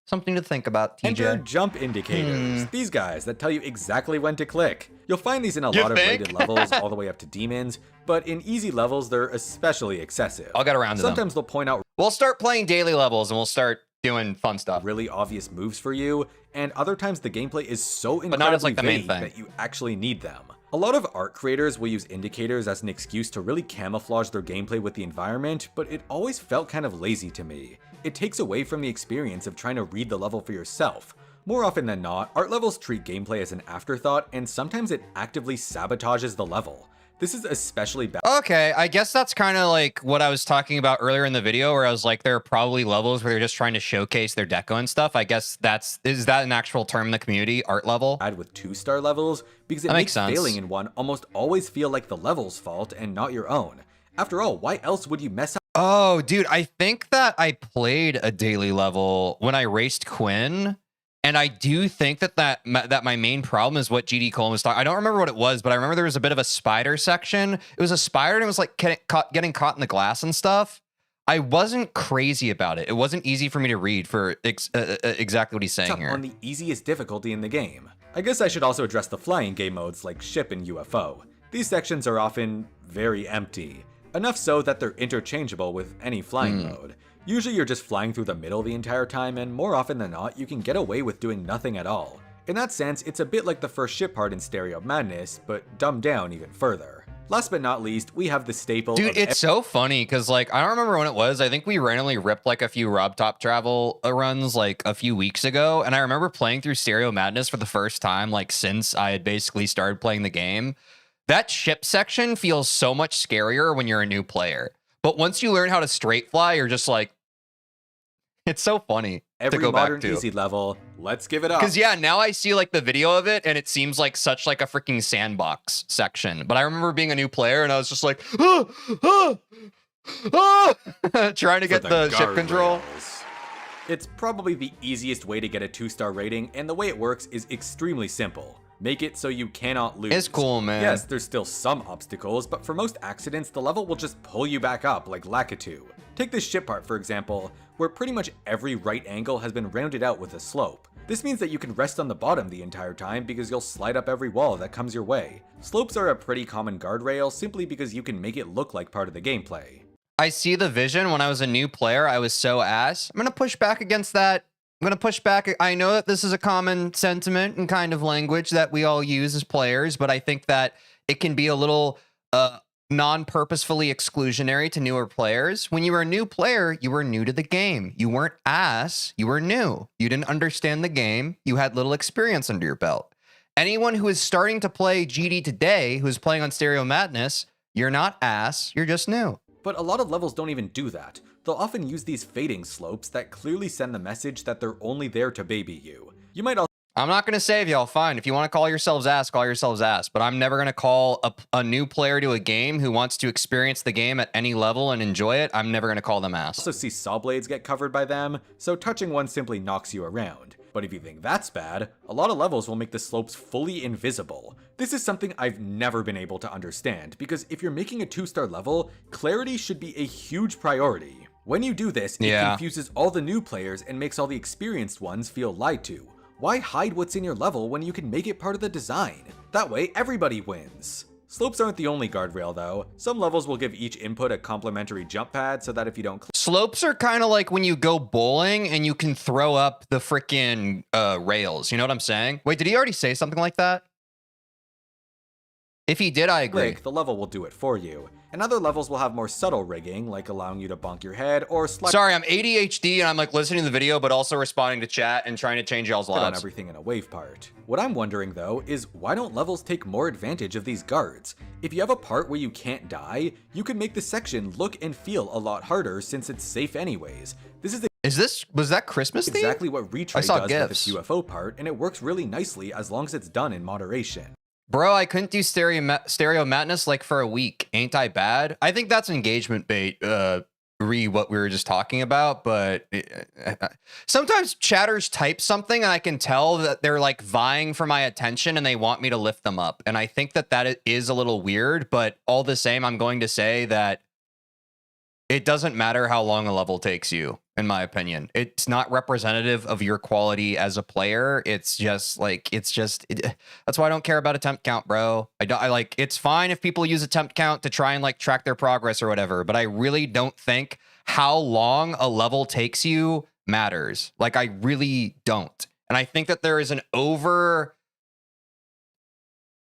Something to think about, TJ. Enter jump indicators. These guys that tell you exactly when to click. You'll find these in a You lot of think? rated levels all the way up to demons, but in easy levels they're especially excessive. I'll get around to them. Sometimes they'll point out We'll start playing daily levels and we'll start doing fun stuff. really obvious moves for you, and other times the gameplay is so not incredibly as, like, the main vague thing. that you actually need them. A lot of art creators will use indicators as an excuse to really camouflage their gameplay with the environment, but it always felt kind of lazy to me. It takes away from the experience of trying to read the level for yourself. More often than not, art levels treat gameplay as an afterthought, and sometimes it actively sabotages the level. This is especially bad. Okay, I guess that's kind of like what I was talking about earlier in the video where I was like, there are probably levels where they're just trying to showcase their deco and stuff. I guess is that an actual term in the community, art level? With 2-star levels, because it That makes makes sense. failing in one almost always feel like the level's fault and not your own. After all, why else would you mess up? Oh, dude, I think that I played a daily level when I raced Quinn. And I do think that my main problem is what GD Coleman was talking. I don't remember what it was, but I remember there was a bit of a spider section. It was a spider and it was like getting caught in the glass and stuff. I wasn't crazy about it. It wasn't easy for me to read for exactly what he's saying here. On the easiest difficulty in the game. I guess I should also address the flying game modes like ship and UFO. These sections are often very empty, enough so that they're interchangeable with any flying mode. Usually you're just flying through the middle the entire time, and more often than not, you can get away with doing nothing at all. In that sense, it's a bit like the first ship part in Stereo Madness, but dumbed down even further. Last but not least, we have the staple Dude, of it's so funny because, like, I don't remember when it was. I think we randomly ripped like a few Rob Top Travel runs like a few weeks ago. And I remember playing through Stereo Madness for the first time, like, since I had basically started playing the game. That ship section feels so much scarier when you're a new player. But once you learn how to straight fly, you're just like, it's so funny every to go modern back to. easy level. Let's give it up. Because yeah, now I see like the video of it, and it seems like such like a freaking sandbox section. But I remember being a new player, and I was just like, trying to get the ship control. Guardrails. It's probably the easiest way to get a 2-star rating, and the way it works is extremely simple. Make it so you cannot lose. It's cool, man. Yes, there's still some obstacles, but for most accidents, the level will just pull you back up like Lakitu. Take this ship part, for example, where pretty much every right angle has been rounded out with a slope. This means that you can rest on the bottom the entire time because you'll slide up every wall that comes your way. Slopes are a pretty common guardrail simply because you can make it look like part of the gameplay. I see the vision. When I was a new player, I was so ass. I'm going to push back against that. I'm going to push back. I know that this is a common sentiment and kind of language that we all use as players, but I think that it can be a little non-purposefully exclusionary to newer players. When you were a new player, you were new to the game. You weren't ass. You were new. You didn't understand the game. You had little experience under your belt. Anyone who is starting to play GD today, who's playing on Stereo Madness, you're not ass. You're just new. But a lot of levels don't even do that. They'll often use these fading slopes that clearly send the message that they're only there to baby you. You might also I'm not going to save y'all. Fine. If you want to call yourselves ass, call yourselves ass. But I'm never going to call a new player to a game who wants to experience the game at any level and enjoy it. I'm never going to call them ass. also see saw blades get covered by them, so touching one simply knocks you around. But if you think that's bad, a lot of levels will make the slopes fully invisible. This is something I've never been able to understand, because if you're making a 2-star level, clarity should be a huge priority. When you do this, it confuses all the new players and makes all the experienced ones feel lied to. Why hide what's in your level when you can make it part of the design? That way, everybody wins. Slopes aren't the only guardrail though. Some levels will give each input a complementary jump pad so that if you don't Slopes are kind of like when you go bowling and you can throw up the freaking rails. You know what I'm saying? Wait, did he already say something like that? If he did, I agree. click, the level will do it for you. And other levels will have more subtle rigging, like allowing you to bonk your head or slide Sorry, I'm ADHD and I'm like listening to the video, but also responding to chat and trying to change y'all's on lives. everything in a wave part. What I'm wondering though is why don't levels take more advantage of these guards? If you have a part where you can't die, you can make the section look and feel a lot harder since it's safe anyways. Was that Christmas theme? exactly what Retray I saw does with its GIFs. UFO part, and it works really nicely as long as it's done in moderation. Bro, I couldn't do Stereo Madness like for a week. Ain't I bad? I think that's engagement bait, what we were just talking about, but sometimes chatters type something and I can tell that they're like vying for my attention and they want me to lift them up. And I think that is a little weird, but all the same, I'm going to say that it doesn't matter how long a level takes you, in my opinion. It's not representative of your quality as a player. It's just like, that's why I don't care about attempt count, bro. It's fine if people use attempt count to try and like track their progress or whatever, but I really don't think how long a level takes you matters. Like, I really don't. And I think that there is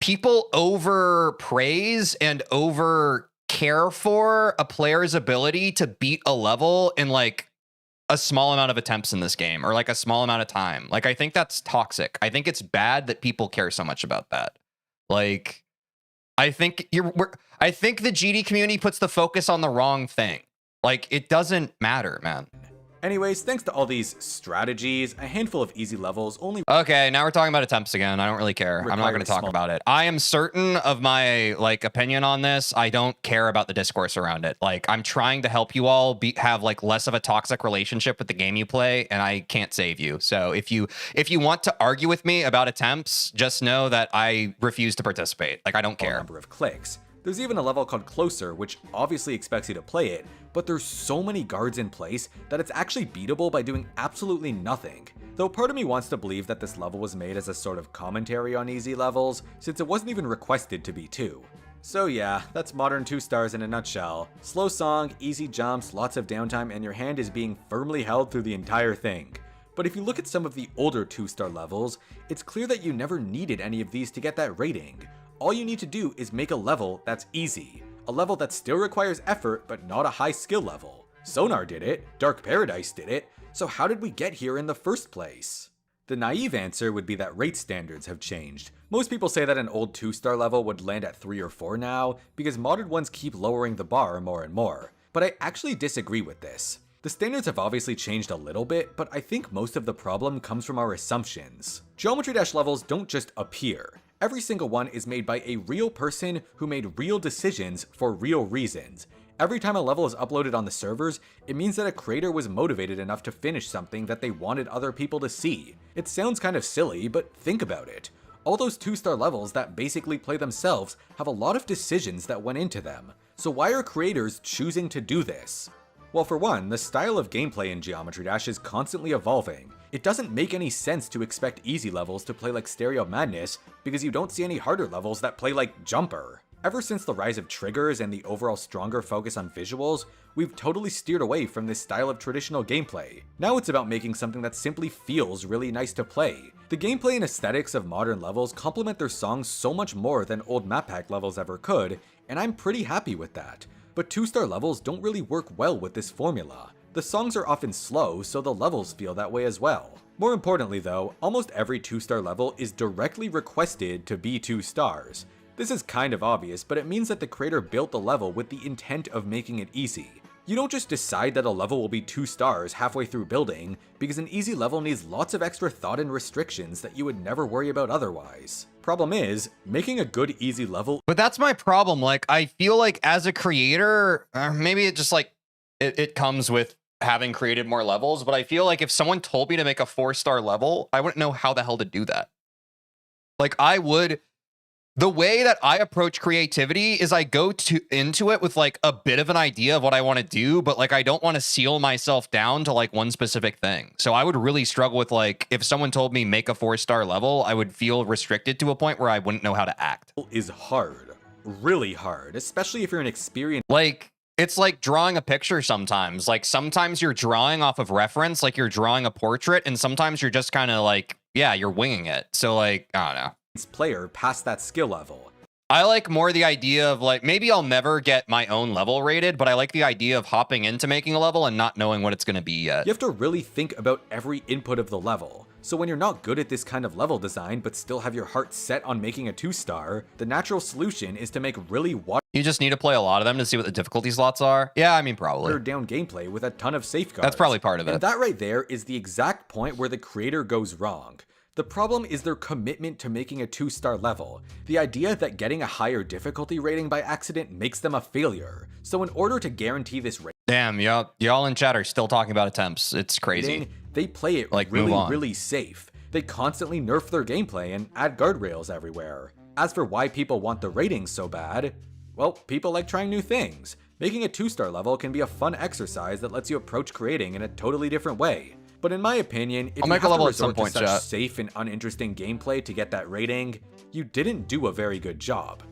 people over praise and over care for a player's ability to beat a level in like a small amount of attempts in this game or like a small amount of time. Like, I think that's toxic. I think it's bad that people care so much about that. Like, I think the GD community puts the focus on the wrong thing. Like, it doesn't matter, man. Anyways, thanks to all these strategies, a handful of easy levels only Okay, now we're talking about attempts again. I don't really care. I'm not going to talk about it. I am certain of my like opinion on this. I don't care about the discourse around it. Like, I'm trying to help you all have like less of a toxic relationship with the game you play, and I can't save you. So if you want to argue with me about attempts, just know that I refuse to participate. Like, I don't care. number of clicks. There's even a level called Closer, which obviously expects you to play it, but there's so many guards in place that it's actually beatable by doing absolutely nothing. Though part of me wants to believe that this level was made as a sort of commentary on easy levels, since it wasn't even requested to be too. So yeah, that's modern 2 stars in a nutshell. Slow song, easy jumps, lots of downtime, and your hand is being firmly held through the entire thing. But if you look at some of the older 2-star levels, it's clear that you never needed any of these to get that rating. All you need to do is make a level that's easy. A level that still requires effort, but not a high skill level. Sonar did it, Dark Paradise did it, so how did we get here in the first place? The naive answer would be that rate standards have changed. Most people say that an old 2-star level would land at 3 or 4 now, because modded ones keep lowering the bar more and more. But I actually disagree with this. The standards have obviously changed a little bit, but I think most of the problem comes from our assumptions. Geometry Dash levels don't just appear. Every single one is made by a real person who made real decisions for real reasons. Every time a level is uploaded on the servers, it means that a creator was motivated enough to finish something that they wanted other people to see. It sounds kind of silly, but think about it. All those 2-star levels that basically play themselves have a lot of decisions that went into them. So why are creators choosing to do this? Well, for one, the style of gameplay in Geometry Dash is constantly evolving. It doesn't make any sense to expect easy levels to play like Stereo Madness because you don't see any harder levels that play like Jumper. Ever since the rise of triggers and the overall stronger focus on visuals, we've totally steered away from this style of traditional gameplay. Now it's about making something that simply feels really nice to play. The gameplay and aesthetics of modern levels complement their songs so much more than old map pack levels ever could, and I'm pretty happy with that. But 2-star levels don't really work well with this formula. The songs are often slow, so the levels feel that way as well. More importantly though, almost every 2-star level is directly requested to be 2 stars. This is kind of obvious, but it means that the creator built the level with the intent of making it easy. You don't just decide that a level will be 2 stars halfway through building, because an easy level needs lots of extra thought and restrictions that you would never worry about otherwise. Problem is, making a good easy level— But that's my problem. Like, I feel like as a creator, or maybe it just like, it comes with having created more levels, but I feel like if someone told me to make a 4-star level, I wouldn't know how the hell to do that. Like, the way that I approach creativity is I go into it with like a bit of an idea of what I want to do, but like I don't want to seal myself down to like one specific thing. So I would really struggle with like, if someone told me make a 4-star level, I would feel restricted to a point where I wouldn't know how to act. is hard. Really hard, especially if you're an experienced— Like, it's like drawing a picture sometimes. Like sometimes you're drawing off of reference, like you're drawing a portrait, and sometimes you're just kind of like, yeah, you're winging it. So like, I don't know. player past that skill level. I like more the idea of like, maybe I'll never get my own level rated, but I like the idea of hopping into making a level and not knowing what it's going to be yet. You have to really think about every input of the level. So when you're not good at this kind of level design, but still have your heart set on making a 2-star, the natural solution is to make really You just need to play a lot of them to see what the difficulty slots are. Yeah, I mean, probably. watered down gameplay with a ton of safeguards. That's probably part of it. And that right there is the exact point where the creator goes wrong. The problem is their commitment to making a 2-star level. The idea that getting a higher difficulty rating by accident makes them a failure. So in order to guarantee this rating— Damn, y'all in chat are still talking about attempts. It's crazy. They play it like, really safe. They constantly nerf their gameplay and add guardrails everywhere. As for why people want the ratings so bad, well, people like trying new things. Making a 2-star level can be a fun exercise that lets you approach creating in a totally different way. But in my opinion, if you have to resort to such safe and uninteresting gameplay to get that rating, you didn't do a very good job.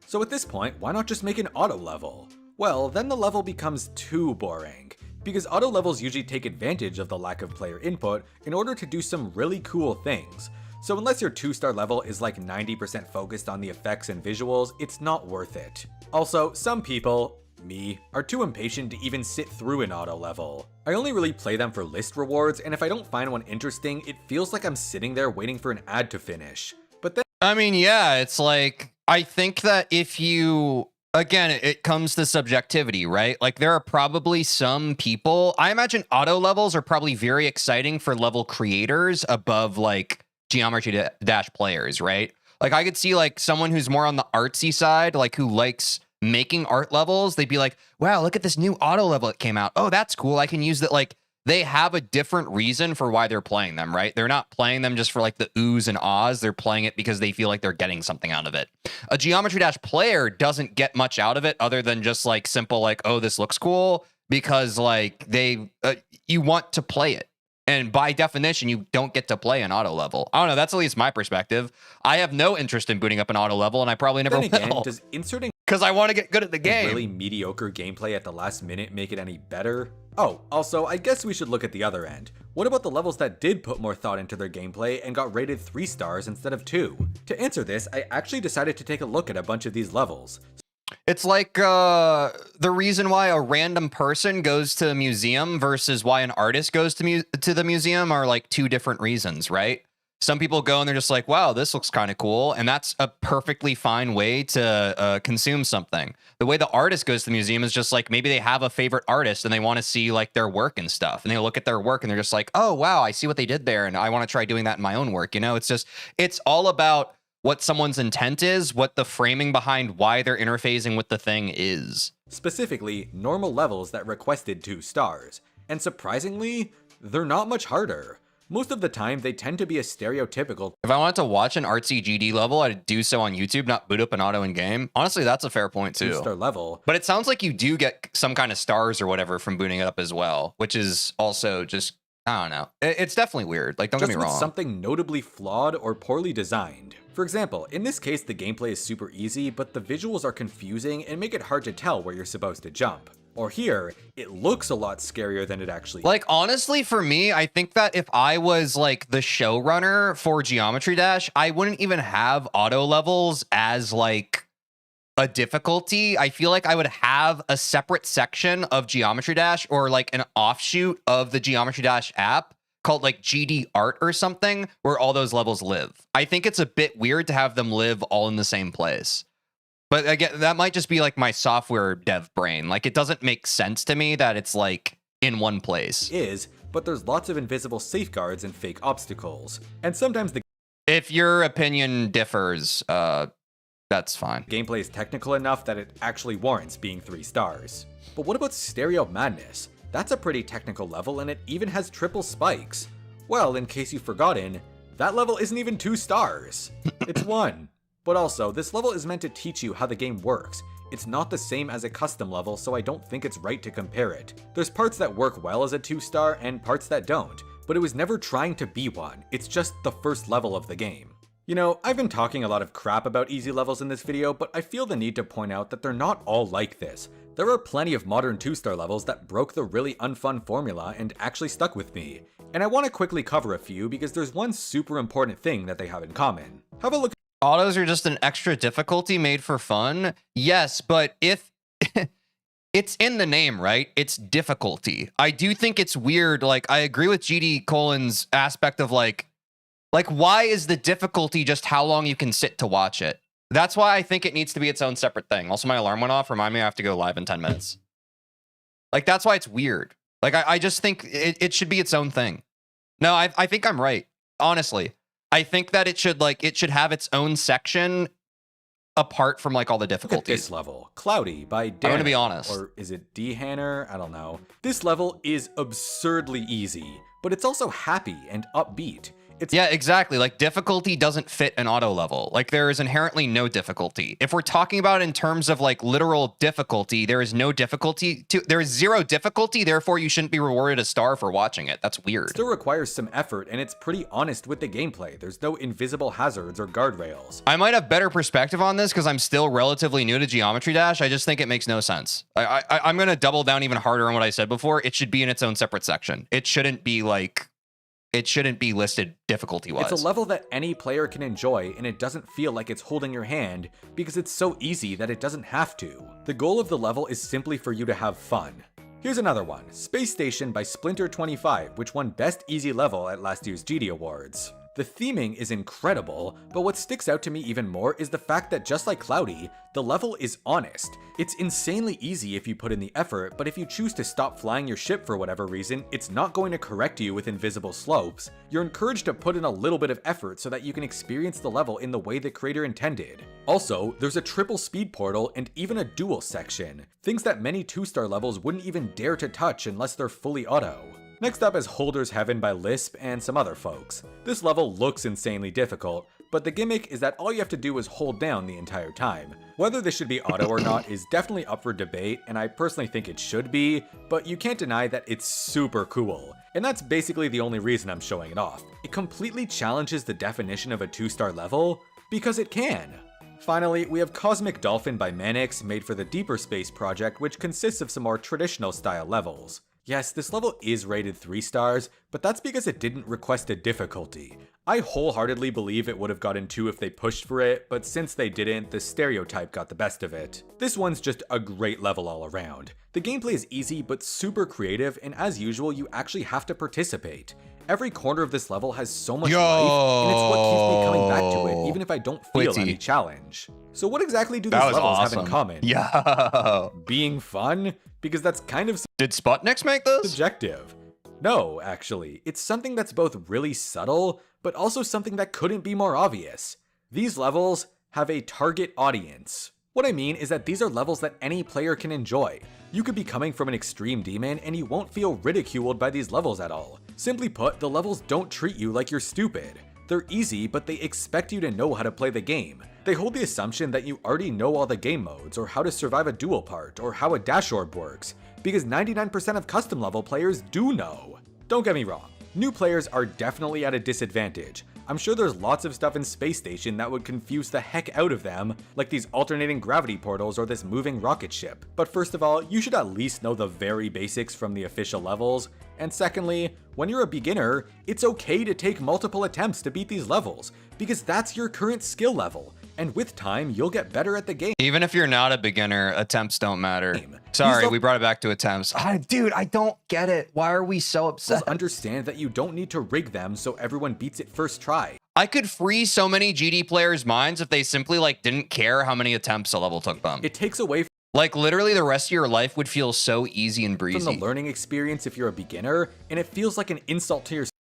So at this point, why not just make an auto level? Well, then the level becomes too boring, because auto levels usually take advantage of the lack of player input in order to do some really cool things. So unless your 2-star level is like 90% focused on the effects and visuals, it's not worth it. Also, some people, me, are too impatient to even sit through an auto level. I only really play them for list rewards, and if I don't find one interesting, it feels like I'm sitting there waiting for an ad to finish. But then— I mean, yeah, it's like, I think that if you— Again, it comes to subjectivity, right? Like there are probably some people— I imagine auto levels are probably very exciting for level creators above like Geometry Dash players, right? Like I could see like someone who's more on the artsy side, like who likes making art levels, they'd be like, wow, look at this new auto level that came out. Oh, that's cool. I can use that. Like they have a different reason for why they're playing them, right? They're not playing them just for like the oohs and ahs. They're playing it because they feel like they're getting something out of it. A Geometry Dash player doesn't get much out of it other than just like simple like, oh, this looks cool, because like you want to play it. And by definition, you don't get to play an auto level. I don't know. That's at least my perspective. I have no interest in booting up an auto level, and I probably never will. Then again, does inserting— because I want to get good at the game. Really mediocre gameplay at the last minute make it any better? Oh, also, I guess we should look at the other end. What about the levels that did put more thought into their gameplay and got rated 3 stars instead of 2? To answer this, I actually decided to take a look at a bunch of these levels. It's like the reason why a random person goes to a museum versus why an artist goes to the museum are like 2 different reasons, right? Some people go and they're just like, wow, this looks kind of cool. And that's a perfectly fine way to consume something. The way the artist goes to the museum is just like, maybe they have a favorite artist and they want to see like their work and stuff. And they look at their work and they're just like, oh, wow, I see what they did there. And I want to try doing that in my own work. You know, it's all about what someone's intent is, what the framing behind why they're interfacing with the thing is. Specifically, normal levels that requested 2 stars. And surprisingly, they're not much harder. Most of the time, they tend to be a stereotypical If I wanted to watch an artsy GD level, I'd do so on YouTube, not boot up an auto in game. Honestly, that's a fair point too. 2-star level. But it sounds like you do get some kind of stars or whatever from booting it up as well, which is also just, I don't know. It's definitely weird. Like, don't get me With wrong. something notably flawed or poorly designed. For example, in this case, the gameplay is super easy, but the visuals are confusing and make it hard to tell where you're supposed to jump. Or here, it looks a lot scarier than it actually is. Like, honestly, for me, I think that if I was like the showrunner for Geometry Dash, I wouldn't even have auto levels as like a difficulty. I feel like I would have a separate section of Geometry Dash or like an offshoot of the Geometry Dash app called like GD Art or something where all those levels live. I think it's a bit weird to have them live all in the same place. But again, that might just be like my software dev brain. Like, it doesn't make sense to me that it's like in one place. But there's lots of invisible safeguards and fake obstacles. And sometimes the If your opinion differs, that's fine. gameplay is technical enough that it actually warrants being 3 stars. But what about Stereo Madness? That's a pretty technical level and it even has triple spikes. Well, in case you've forgotten, that level isn't even 2 stars. It's 1. But also, this level is meant to teach you how the game works. It's not the same as a custom level, so I don't think it's right to compare it. There's parts that work well as a 2-star and parts that don't, but it was never trying to be one. It's just the first level of the game. You know, I've been talking a lot of crap about easy levels in this video, but I feel the need to point out that they're not all like this. There are plenty of modern 2-star levels that broke the really unfun formula and actually stuck with me. And I want to quickly cover a few because there's one super important thing that they have in common. Have a look. Autos are just an extra difficulty made for fun. Yes, but if it's in the name, right? It's difficulty. I do think it's weird. Like, I agree with GD Colin's aspect of like, why is the difficulty just how long you can sit to watch it? That's why I think it needs to be its own separate thing. Also, my alarm went off. Remind me I have to go live in 10 minutes. Like, that's why it's weird. Like, I just think it should be its own thing. No, I think I'm right. Honestly. I think that it should have its own section apart from like all the difficulties. Look at this level, Cloudy by Dan. I'm gonna be honest. Or is it D-Hanner? I don't know. This level is absurdly easy, but it's also happy and upbeat. Yeah, exactly. Like, difficulty doesn't fit an auto level. Like, there is inherently no difficulty. If we're talking about it in terms of like literal difficulty, there is no difficulty. There is 0 difficulty. Therefore, you shouldn't be rewarded a star for watching it. That's weird. It still requires some effort, and it's pretty honest with the gameplay. There's no invisible hazards or guardrails. I might have better perspective on this because I'm still relatively new to Geometry Dash. I just think it makes no sense. I'm gonna double down even harder on what I said before. It should be in its own separate section. It shouldn't be like. It shouldn't be listed difficulty-wise. It's a level that any player can enjoy, and it doesn't feel like it's holding your hand because it's so easy that it doesn't have to. The goal of the level is simply for you to have fun. Here's another one, Space Station by Splinter25, which won Best Easy Level at last year's GD Awards. The theming is incredible, but what sticks out to me even more is the fact that just like Cloudy, the level is honest. It's insanely easy if you put in the effort, but if you choose to stop flying your ship for whatever reason, it's not going to correct you with invisible slopes. You're encouraged to put in a little bit of effort so that you can experience the level in the way the creator intended. Also, there's a triple speed portal and even a dual section, things that many 2-star levels wouldn't even dare to touch unless they're fully auto. Next up is Holder's Heaven by Lisp and some other folks. This level looks insanely difficult, but the gimmick is that all you have to do is hold down the entire time. Whether this should be auto or not is definitely up for debate, and I personally think it should be, but you can't deny that it's super cool. And that's basically the only reason I'm showing it off. It completely challenges the definition of a 2-star level, because it can. Finally, we have Cosmic Dolphin by Manix, made for the Deeper Space project, which consists of some more traditional style levels. Yes, this level is rated 3 stars, but that's because it didn't request a difficulty. I wholeheartedly believe it would have gotten 2 if they pushed for it, but since they didn't, the stereotype got the best of it. This one's just a great level all around. The gameplay is easy but super creative, and as usual, you actually have to participate. Every corner of this level has so much life, and it's what keeps me coming back to it, even if I don't feel any challenge. So what exactly do these levels have in common? Yeah. Being fun? Because that's kind of Did Sputniks make this? subjective. No, actually, it's something that's both really subtle, but also something that couldn't be more obvious. These levels have a target audience. What I mean is that these are levels that any player can enjoy. You could be coming from an extreme demon and you won't feel ridiculed by these levels at all. Simply put, the levels don't treat you like you're stupid. They're easy, but they expect you to know how to play the game. They hold the assumption that you already know all the game modes, or how to survive a duel part, or how a dash orb works, because 99% of custom level players do know. Don't get me wrong, new players are definitely at a disadvantage. I'm sure there's lots of stuff in Space Station that would confuse the heck out of them, like these alternating gravity portals or this moving rocket ship. But first of all, you should at least know the very basics from the official levels. And secondly, when you're a beginner, it's okay to take multiple attempts to beat these levels, because that's your current skill level. And with time, you'll get better at the game. Even if you're not a beginner, attempts don't matter. Sorry, we brought it back to attempts. Dude, I don't get it. Why are we so upset? Understand that you don't need to rig them so everyone beats it first try. I could free so many GD players' minds if they simply didn't care how many attempts a level took them. It takes away literally the rest of your life would feel so easy and breezy. from the learning experience if you're a beginner, and it feels like an insult to yourself.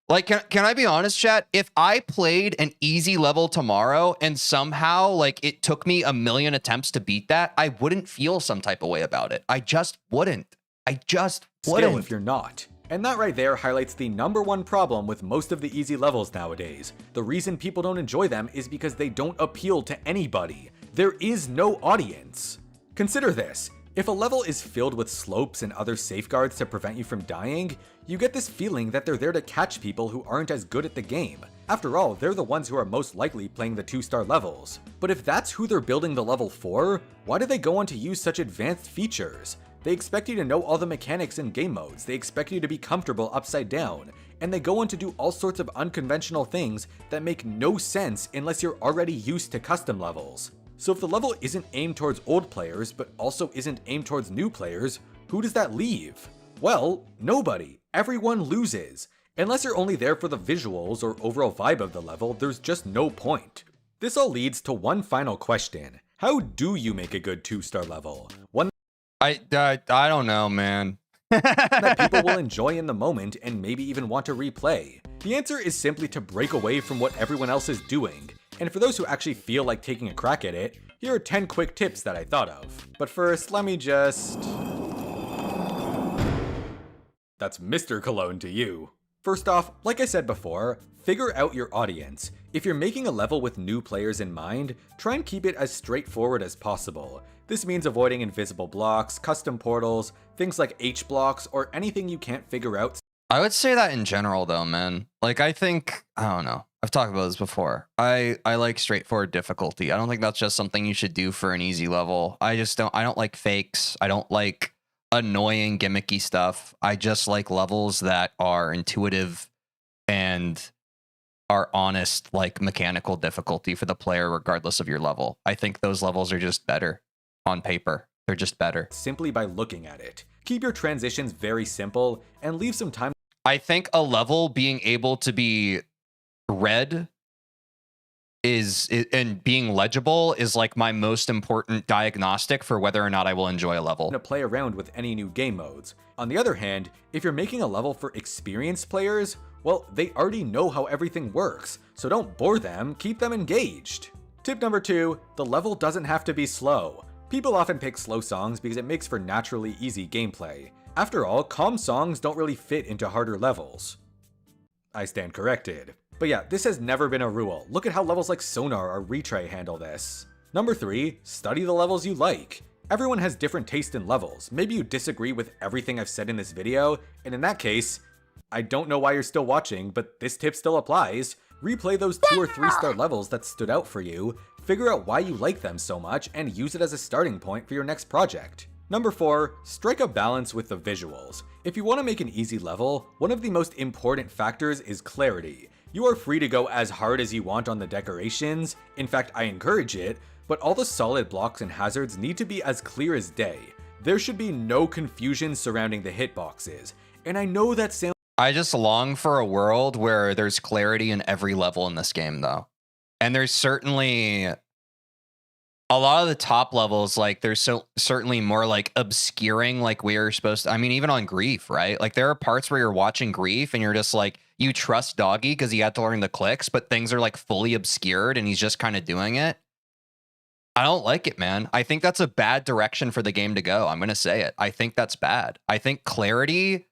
Can I be honest, chat? If I played an easy level tomorrow and somehow it took me 1,000,000 attempts to beat that, I wouldn't feel some type of way about it. I just wouldn't. Skill if you're not. And that right there highlights the #1 problem with most of the easy levels nowadays. The reason people don't enjoy them is because they don't appeal to anybody. There is no audience. Consider this. If a level is filled with slopes and other safeguards to prevent you from dying, you get this feeling that they're there to catch people who aren't as good at the game. After all, they're the ones who are most likely playing the 2-star levels. But if that's who they're building the level for, why do they go on to use such advanced features? They expect you to know all the mechanics and game modes, they expect you to be comfortable upside down, and they go on to do all sorts of unconventional things that make no sense unless you're already used to custom levels. So if the level isn't aimed towards old players, but also isn't aimed towards new players, who does that leave? Well, nobody. Everyone loses. Unless you're only there for the visuals or overall vibe of the level, there's just no point. This all leads to one final question. How do you make a good 2-star level? One I don't know, man. that people will enjoy in the moment and maybe even want to replay. The answer is simply to break away from what everyone else is doing. And for those who actually feel like taking a crack at it, here are 10 quick tips that I thought of. But first, let me just... That's Mr. Cologne to you. First off, like I said before, figure out your audience. If you're making a level with new players in mind, try and keep it as straightforward as possible. This means avoiding invisible blocks, custom portals, things like H-blocks, or anything you can't figure out. I would say that in general though, man. I don't know. I've talked about this before. I like straightforward difficulty. I don't think that's just something you should do for an easy level. I don't like fakes. I don't like annoying gimmicky stuff. I just like levels that are intuitive and are honest, mechanical difficulty for the player regardless of your level. I think those levels are just better on paper. They're just better. Simply by looking at it. Keep your transitions very simple and leave some time. I think a level being able to be read and being legible is my most important diagnostic for whether or not I will enjoy a level. To play around with any new game modes. On the other hand, if you're making a level for experienced players, well, they already know how everything works, so don't bore them, keep them engaged. Tip number 2, the level doesn't have to be slow. People often pick slow songs because it makes for naturally easy gameplay. After all, calm songs don't really fit into harder levels. I stand corrected. But yeah, this has never been a rule. Look at how levels like Sonar or Retray handle this. Number 3, study the levels you like. Everyone has different taste in levels. Maybe you disagree with everything I've said in this video, and in that case, I don't know why you're still watching, but this tip still applies. Replay those 2 or 3-star levels that stood out for you, Figure out why you like them so much and use it as a starting point for your next project. Number 4, strike a balance with the visuals. If you want to make an easy level, one of the most important factors is clarity. You are free to go as hard as you want on the decorations, in fact I encourage it, but all the solid blocks and hazards need to be as clear as day. There should be no confusion surrounding the hitboxes, and I know that sounds— I just long for a world where there's clarity in every level in this game, though. And there's certainly a lot of the top levels, like there's certainly more like obscuring, like we are supposed to. I mean, even on Grief, right? Like there are parts where you're watching Grief and you're just like, you trust Doggy because he had to learn the clicks, but things are like fully obscured and he's just kind of doing it. I don't like it, man. I think that's a bad direction for the game to go. I'm going to say it. I think that's bad. I think clarity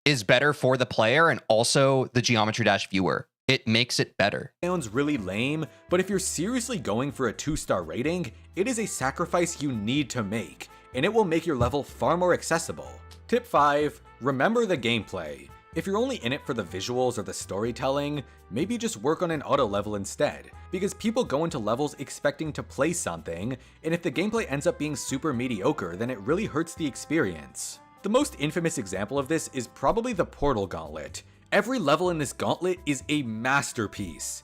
is better for the player and also the Geometry Dash viewer. It makes it better. Sounds really lame, but if you're seriously going for a 2-star rating, it is a sacrifice you need to make, and it will make your level far more accessible. Tip 5, remember the gameplay. If you're only in it for the visuals or the storytelling, maybe just work on an auto level instead, because people go into levels expecting to play something, and if the gameplay ends up being super mediocre, then it really hurts the experience. The most infamous example of this is probably the Portal Gauntlet. Every level in this gauntlet is a masterpiece,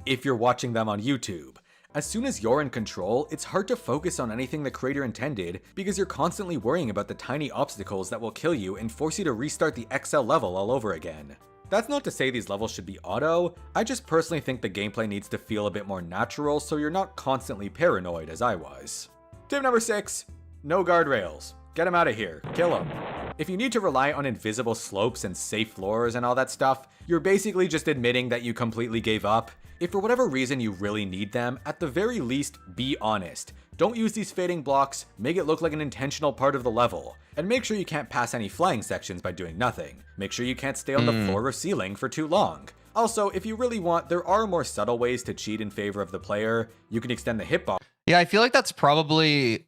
if you're watching them on YouTube. As soon as you're in control, it's hard to focus on anything the creator intended because you're constantly worrying about the tiny obstacles that will kill you and force you to restart the XL level all over again. That's not to say these levels should be auto, I just personally think the gameplay needs to feel a bit more natural so you're not constantly paranoid as I was. Tip number 6, no guardrails. Get them out of here, kill them. If you need to rely on invisible slopes and safe floors and all that stuff, you're basically just admitting that you completely gave up. If for whatever reason you really need them, at the very least, be honest. Don't use these fading blocks, make it look like an intentional part of the level. And make sure you can't pass any flying sections by doing nothing. Make sure you can't stay on the floor or ceiling for too long. Also, if you really want, there are more subtle ways to cheat in favor of the player. You can extend the hitbox. Yeah, I feel like that's probably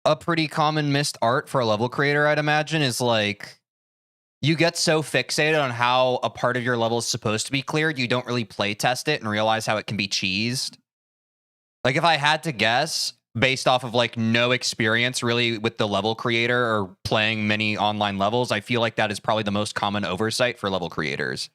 a pretty common missed art for a level creator, I'd imagine, is like you get so fixated on how a part of your level is supposed to be cleared, you don't really play test it and realize how it can be cheesed. Like if I had to guess, based off of like no experience really with the level creator or playing many online levels, I feel like that is probably the most common oversight for level creators.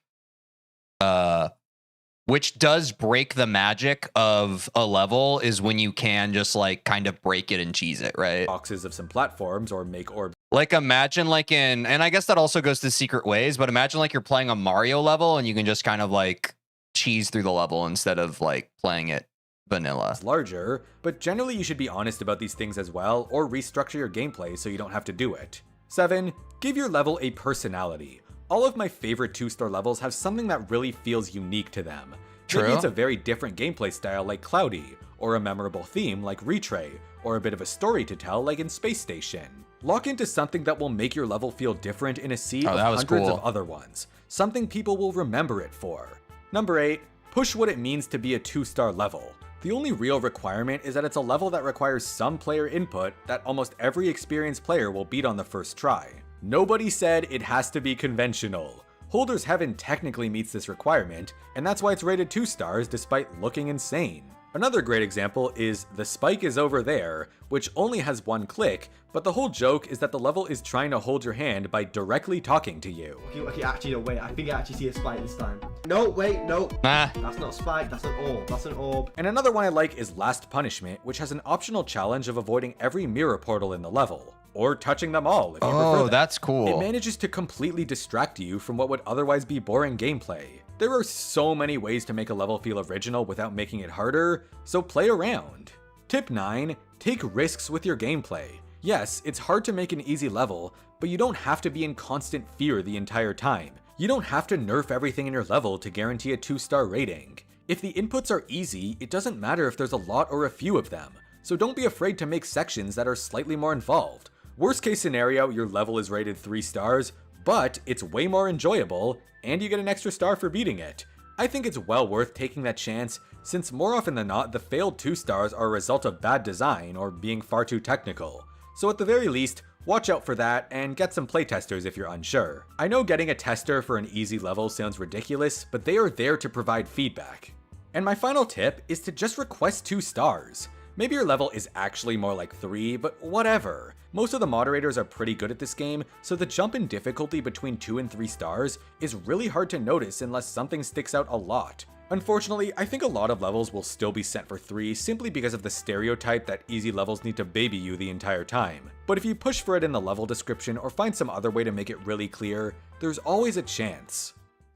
Which does break the magic of a level, is when you can just like kind of break it and cheese it, right? Boxes of some platforms or make orbs. Like imagine like in, and I guess that also goes to Secret Ways, but imagine like you're playing a Mario level and you can just kind of like cheese through the level instead of like playing it vanilla. Larger, but generally you should be honest about these things as well, or restructure your gameplay so you don't have to do it. 7, give your level a personality. All of my favorite 2-star levels have something that really feels unique to them. True. Maybe it's a very different gameplay style like Cloudy, or a memorable theme like Retray, or a bit of a story to tell like in Space Station. Lock into something that will make your level feel different in a sea of hundreds of other ones. Something people will remember it for. Number 8, push what it means to be a 2-star level. The only real requirement is that it's a level that requires some player input that almost every experienced player will beat on the first try. Nobody said it has to be conventional. Holder's Heaven technically meets this requirement, and that's why it's rated 2 stars despite looking insane. Another great example is The Spike Is Over There, which only has one click, but the whole joke is that the level is trying to hold your hand by directly talking to you. Okay, actually, no, wait, I think I actually see a spike this time. No, wait, no. Nah. That's not a spike, that's an orb, that's an orb. And another one I like is Last Punishment, which has an optional challenge of avoiding every mirror portal in the level, or touching them all if you prefer that. That's cool. It manages to completely distract you from what would otherwise be boring gameplay. There are so many ways to make a level feel original without making it harder, so play around. Tip 9, take risks with your gameplay. Yes, it's hard to make an easy level, but you don't have to be in constant fear the entire time. You don't have to nerf everything in your level to guarantee a 2-star rating. If the inputs are easy, it doesn't matter if there's a lot or a few of them, so don't be afraid to make sections that are slightly more involved. Worst case scenario, your level is rated 3 stars, but it's way more enjoyable, and you get an extra star for beating it. I think it's well worth taking that chance, since more often than not, the failed 2 stars are a result of bad design or being far too technical. So at the very least, watch out for that and get some playtesters if you're unsure. I know getting a tester for an easy level sounds ridiculous, but they are there to provide feedback. And my final tip is to just request 2 stars. Maybe your level is actually more like 3, but whatever. Most of the moderators are pretty good at this game, so the jump in difficulty between 2 and 3 stars is really hard to notice unless something sticks out a lot. Unfortunately, I think a lot of levels will still be set for 3 simply because of the stereotype that easy levels need to baby you the entire time. But if you push for it in the level description or find some other way to make it really clear, there's always a chance.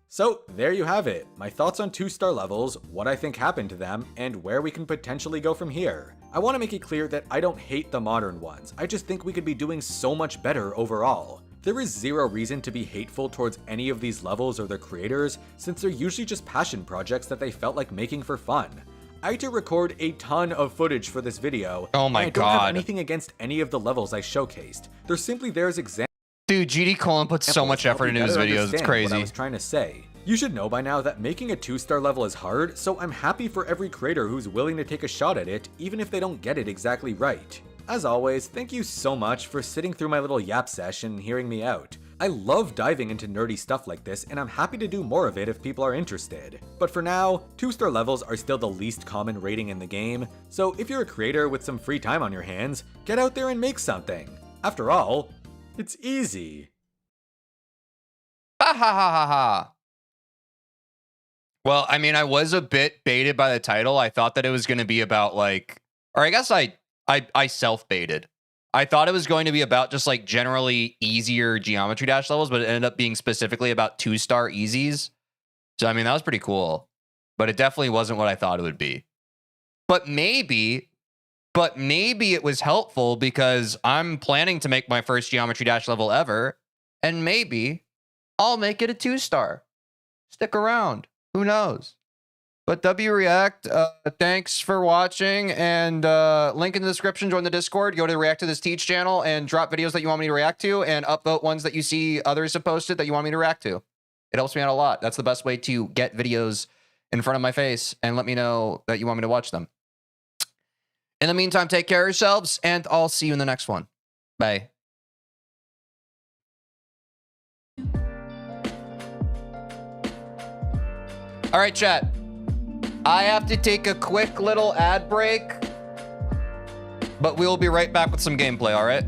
So there you have it, my thoughts on 2-star levels, what I think happened to them, and where we can potentially go from here. I want to make it clear that I don't hate the modern ones, I just think we could be doing so much better overall. There is zero reason to be hateful towards any of these levels or their creators, since they're usually just passion projects that they felt like making for fun. I had to record a ton of footage for this video, Oh my and I don't have God. anything against any of the levels I showcased. They're simply there as examples. Dude, GD Colin puts so much effort into his videos. It's crazy. What I was trying to say. You should know by now that making a 2-star level is hard, so I'm happy for every creator who's willing to take a shot at it, even if they don't get it exactly right. As always, thank you so much for sitting through my little yap session and hearing me out. I love diving into nerdy stuff like this, and I'm happy to do more of it if people are interested. But for now, 2-star levels are still the least common rating in the game, so if you're a creator with some free time on your hands, get out there and make something. After all, it's easy. Ha ha ha ha ha. Well, I mean, I was a bit baited by the title. I thought that it was going to be about like, or I guess I self-baited. I thought it was going to be about just like generally easier Geometry Dash levels, but it ended up being specifically about 2-star easies. So, I mean, that was pretty cool, but it definitely wasn't what I thought it would be. But maybe it was helpful because I'm planning to make my first Geometry Dash level ever, and maybe I'll make it a 2-star. Stick around. Who knows? But WReact, thanks for watching, and link in the description, join the Discord, go to the React to This Teach channel, and drop videos that you want me to react to, and upvote ones that you see others have posted that you want me to react to. It helps me out a lot. That's the best way to get videos in front of my face, and let me know that you want me to watch them. In the meantime, take care of yourselves, and I'll see you in the next one. Bye. All right, chat. I have to take a quick little ad break, but we'll be right back with some gameplay, all right?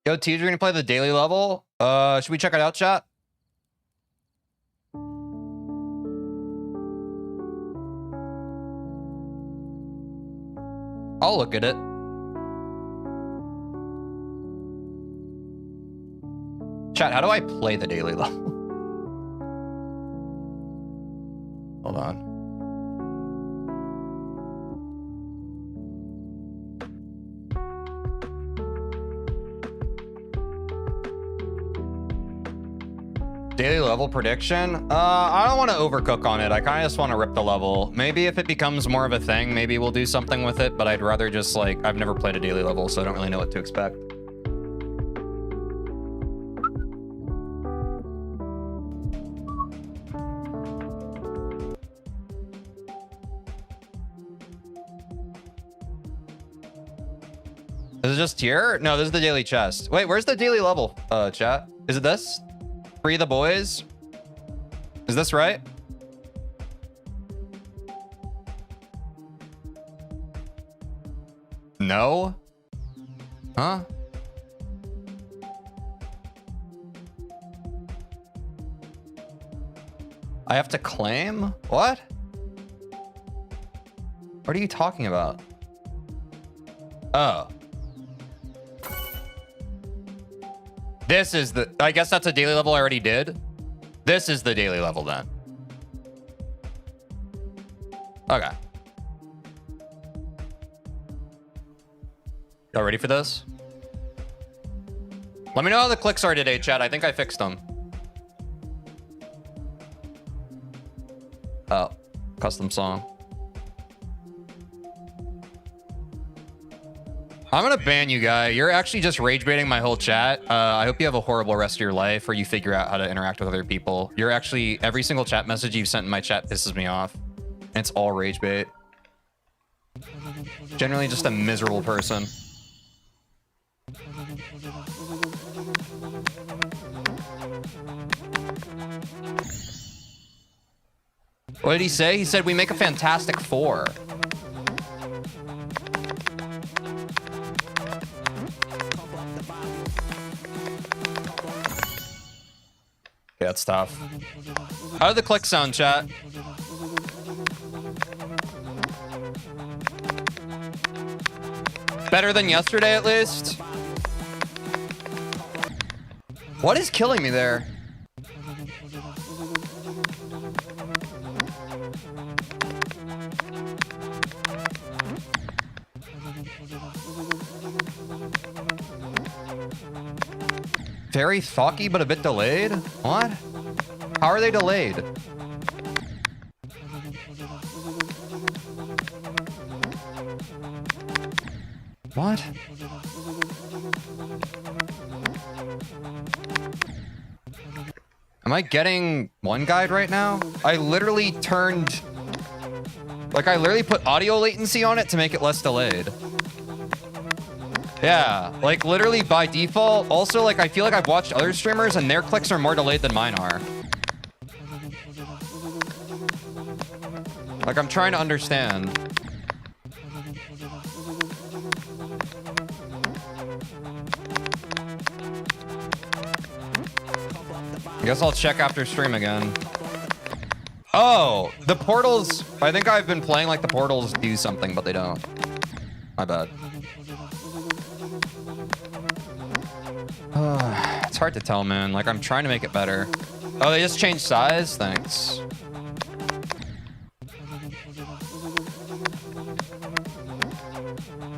Yo, Teej, we're gonna play the daily level. Should we check it out, chat? I'll look at it. Chat, how do I play the daily level? Hold on. Daily level prediction? I don't want to overcook on it. I kind of just want to rip the level. Maybe if it becomes more of a thing, maybe we'll do something with it, but I'd rather just like, I've never played a daily level, so I don't really know what to expect. Is it just here? No, this is the daily chest. Wait, where's the daily level, chat? Is it this? Free the boys? Is this right? No? Huh? I have to claim? What? What are you talking about? Oh. This is the... I guess that's a daily level I already did. This is the daily level then. Okay. Y'all ready for this? Let me know how the clicks are today, chat. I think I fixed them. Oh. Custom song. I'm gonna ban you, guy. You're actually just rage baiting my whole chat. I hope you have a horrible rest of your life, or you figure out how to interact with other people. You're actually, every single chat message you've sent in my chat pisses me off. And it's all rage bait. Generally just a miserable person. What did he say? He said we make a Fantastic Four. Yeah, it's tough. How did the click sound, chat? Better than yesterday, at least? What is killing me there? Very thocky, but a bit delayed? What? How are they delayed? What? Am I getting one guide right now? I literally turned... Like, I literally put audio latency on it to make it less delayed. Yeah, like literally by default. Also, like I feel like I've watched other streamers and their clicks are more delayed than mine are. Like I'm trying to understand. I guess I'll check after stream again. Oh, the portals. I think I've been playing like the portals do something, but they don't. My bad. It's hard to tell, man. Like, I'm trying to make it better. Oh, they just changed size? Thanks.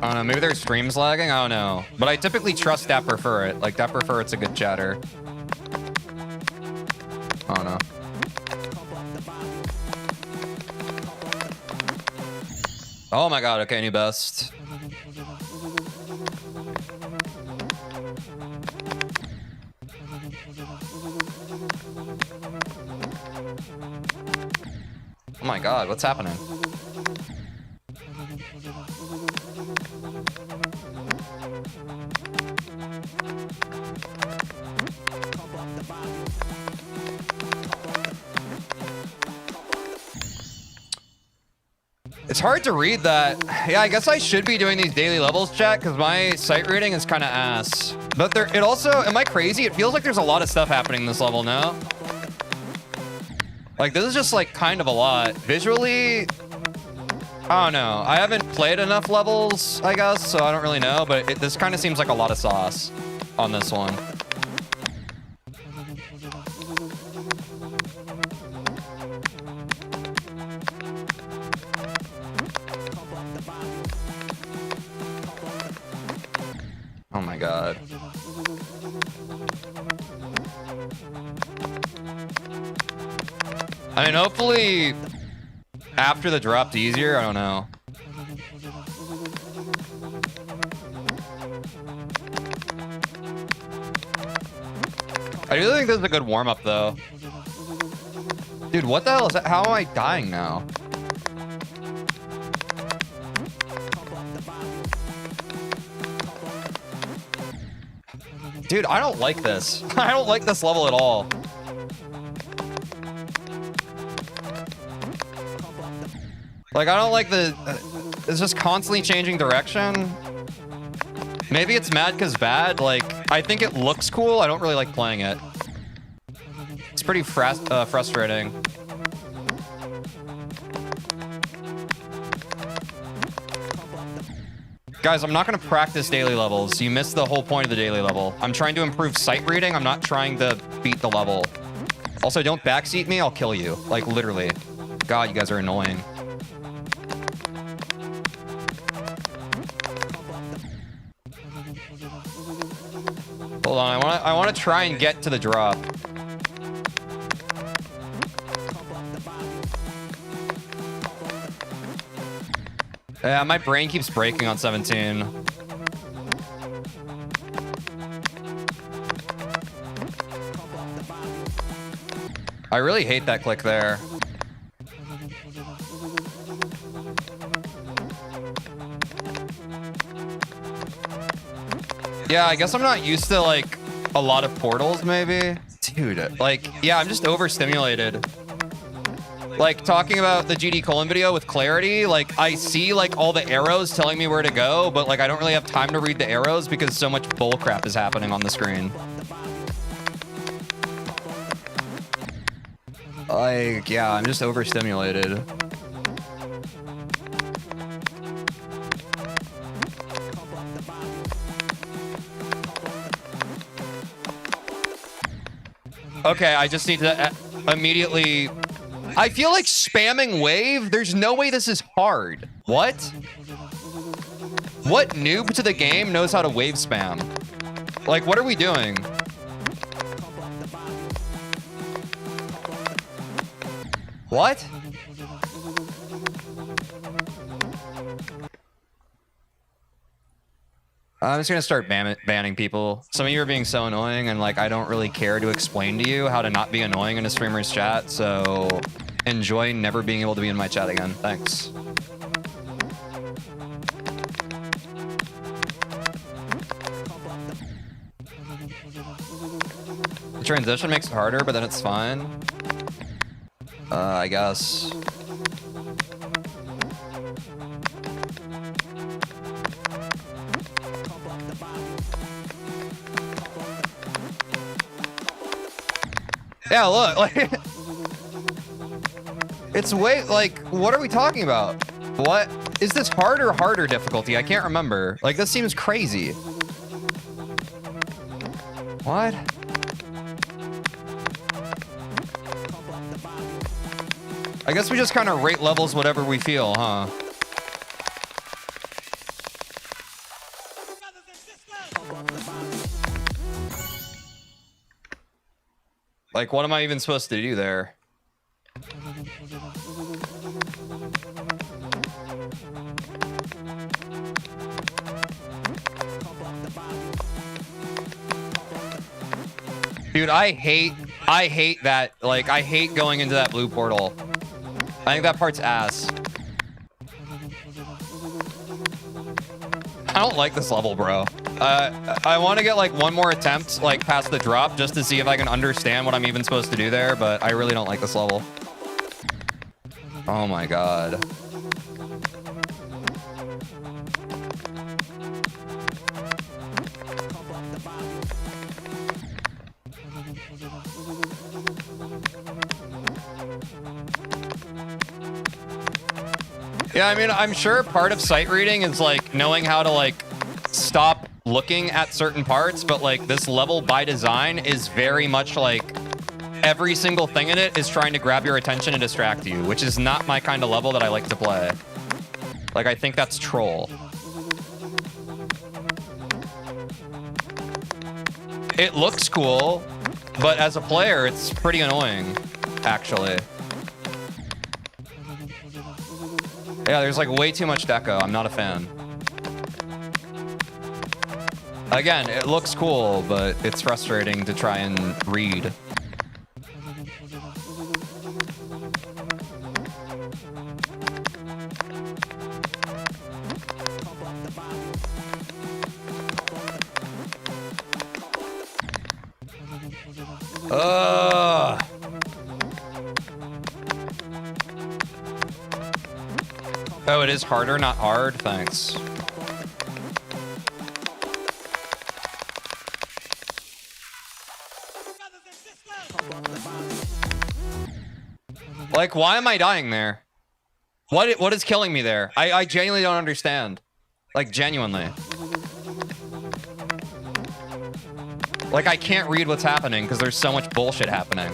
I don't know. Maybe their stream's lagging? I don't know. But I typically trust Dapper Fur it. Like, Dapper Fur, it's a good chatter. I don't know. Oh my god, okay, new best. Oh my god, what's happening? It's hard to read that. Yeah, I guess I should be doing these daily levels, chat, because my sight reading is kind of ass. But there, it also, am I crazy? It feels like there's a lot of stuff happening in this level now. Like, this is just, like, kind of a lot. Visually, I don't know. I haven't played enough levels, I guess, so I don't really know. But this kind of seems like a lot of sauce on this one. Oh my god. I mean, hopefully after the drop's easier, I don't know. I really think this is a good warm-up though. Dude, what the hell is that? How am I dying now? Dude, I don't like this. I don't like this level at all. Like, I don't like the... it's just constantly changing direction. Maybe it's mad because bad. Like, I think it looks cool. I don't really like playing it. It's pretty frustrating. Guys, I'm not going to practice daily levels. You missed the whole point of the daily level. I'm trying to improve sight reading. I'm not trying to beat the level. Also, don't backseat me. I'll kill you. Like, literally. God, you guys are annoying. Hold on. I want to try and get to the drop. Yeah, my brain keeps breaking on 17. I really hate that click there. Yeah, I guess I'm not used to, like, a lot of portals, maybe. Dude, like, yeah, I'm just overstimulated. Like, talking about the GD colon video with clarity, like, I see, like, all the arrows telling me where to go, but, like, I don't really have time to read the arrows because so much bullcrap is happening on the screen. Like, yeah, I'm just overstimulated. Okay, I just need to immediately... I feel like spamming wave? There's no way this is hard. What? What noob to the game knows how to wave spam? Like, what are we doing? What? I'm just gonna start banning people. Some of you are being so annoying, and like I don't really care to explain to you how to not be annoying in a streamer's chat, so enjoy never being able to be in my chat again. Thanks. The transition makes it harder, but then it's fine. I guess. Yeah, look, like, it's way, like, what are we talking about? What? Is this hard or harder difficulty? I can't remember. Like, this seems crazy. What? I guess we just kind of rate levels whatever we feel, huh? Like, what am I even supposed to do there? Dude, I hate that. Like, I hate going into that blue portal. I think that part's ass. I don't like this level, bro. I want to get like one more attempt, like past the drop, just to see if I can understand what I'm even supposed to do there, but I really don't like this level. Oh my god. Yeah, I mean, I'm sure part of sight reading is like knowing how to like stop looking at certain parts, but like this level by design is very much like every single thing in it is trying to grab your attention and distract you, which is not my kind of level that I like to play. Like, I think that's troll. It looks cool, but as a player, it's pretty annoying, actually. Yeah, there's like way too much deco. I'm not a fan. Again, it looks cool, but it's frustrating to try and read. Ugh. Oh, it is harder, not hard? Thanks. Like, why am I dying there? What is killing me there? I genuinely don't understand. Like, genuinely. Like, I can't read what's happening because there's so much bullshit happening.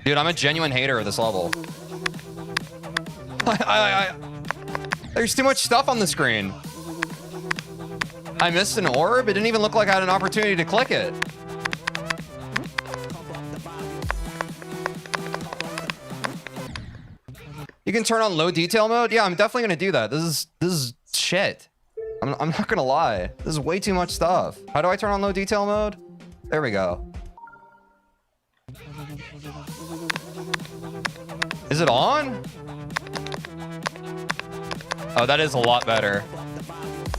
Dude, I'm a genuine hater of this level. There's too much stuff on the screen. I missed an orb? It didn't even look like I had an opportunity to click it. You can turn on low detail mode? Yeah, I'm definitely gonna do that. This is shit. I'm not gonna lie. This is way too much stuff. How do I turn on low detail mode? There we go. Is it on? Oh, that is a lot better.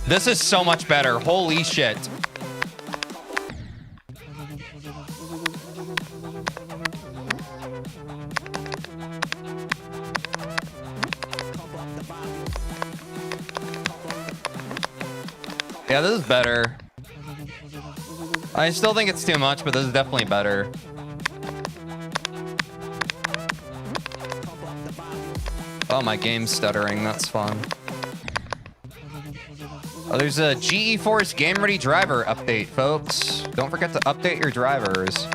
This is so much better. Holy shit. Yeah, this is better. I still think it's too much, but this is definitely better. Oh, my game's stuttering. That's fun. Oh, there's a GeForce Game Ready driver update, folks. Don't forget to update your drivers.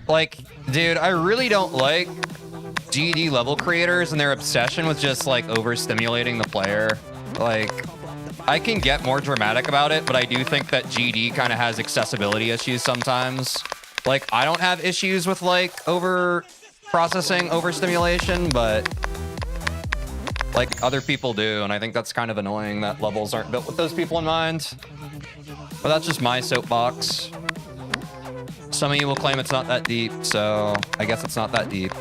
Like, dude, I really don't like GD level creators and their obsession with just like overstimulating the player. Like, I can get more dramatic about it, but I do think that GD kind of has accessibility issues sometimes. Like, I don't have issues with like over processing, overstimulation, but like other people do, and I think that's kind of annoying that levels aren't built with those people in mind. But that's just my soapbox. Some of you will claim it's not that deep, so I guess it's not that deep.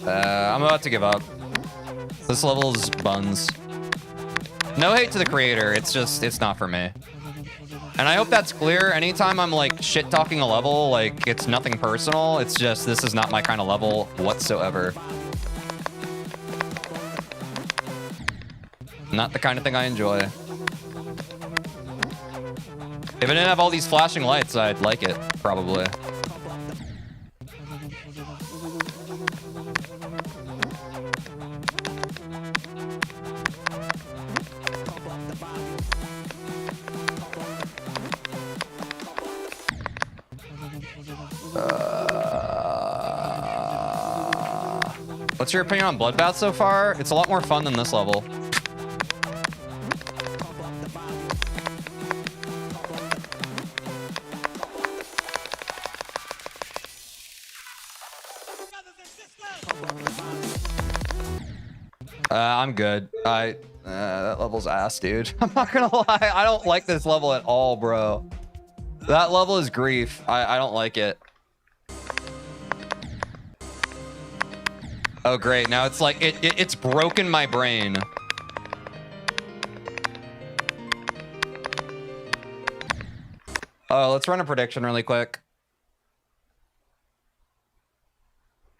I'm about to give up. This level's buns. No hate to the creator, it's not for me. And I hope that's clear. Anytime I'm like shit talking a level, like it's nothing personal. It's just, this is not my kind of level whatsoever. Not the kind of thing I enjoy. If it didn't have all these flashing lights, I'd like it, probably. What's your opinion on Bloodbath so far? It's a lot more fun than this level. I'm good. That level's ass, dude. I'm not gonna lie. I don't like this level at all, bro. That level is grief. I don't like it. Oh, great. Now it's like, it's broken my brain. Oh, let's run a prediction really quick.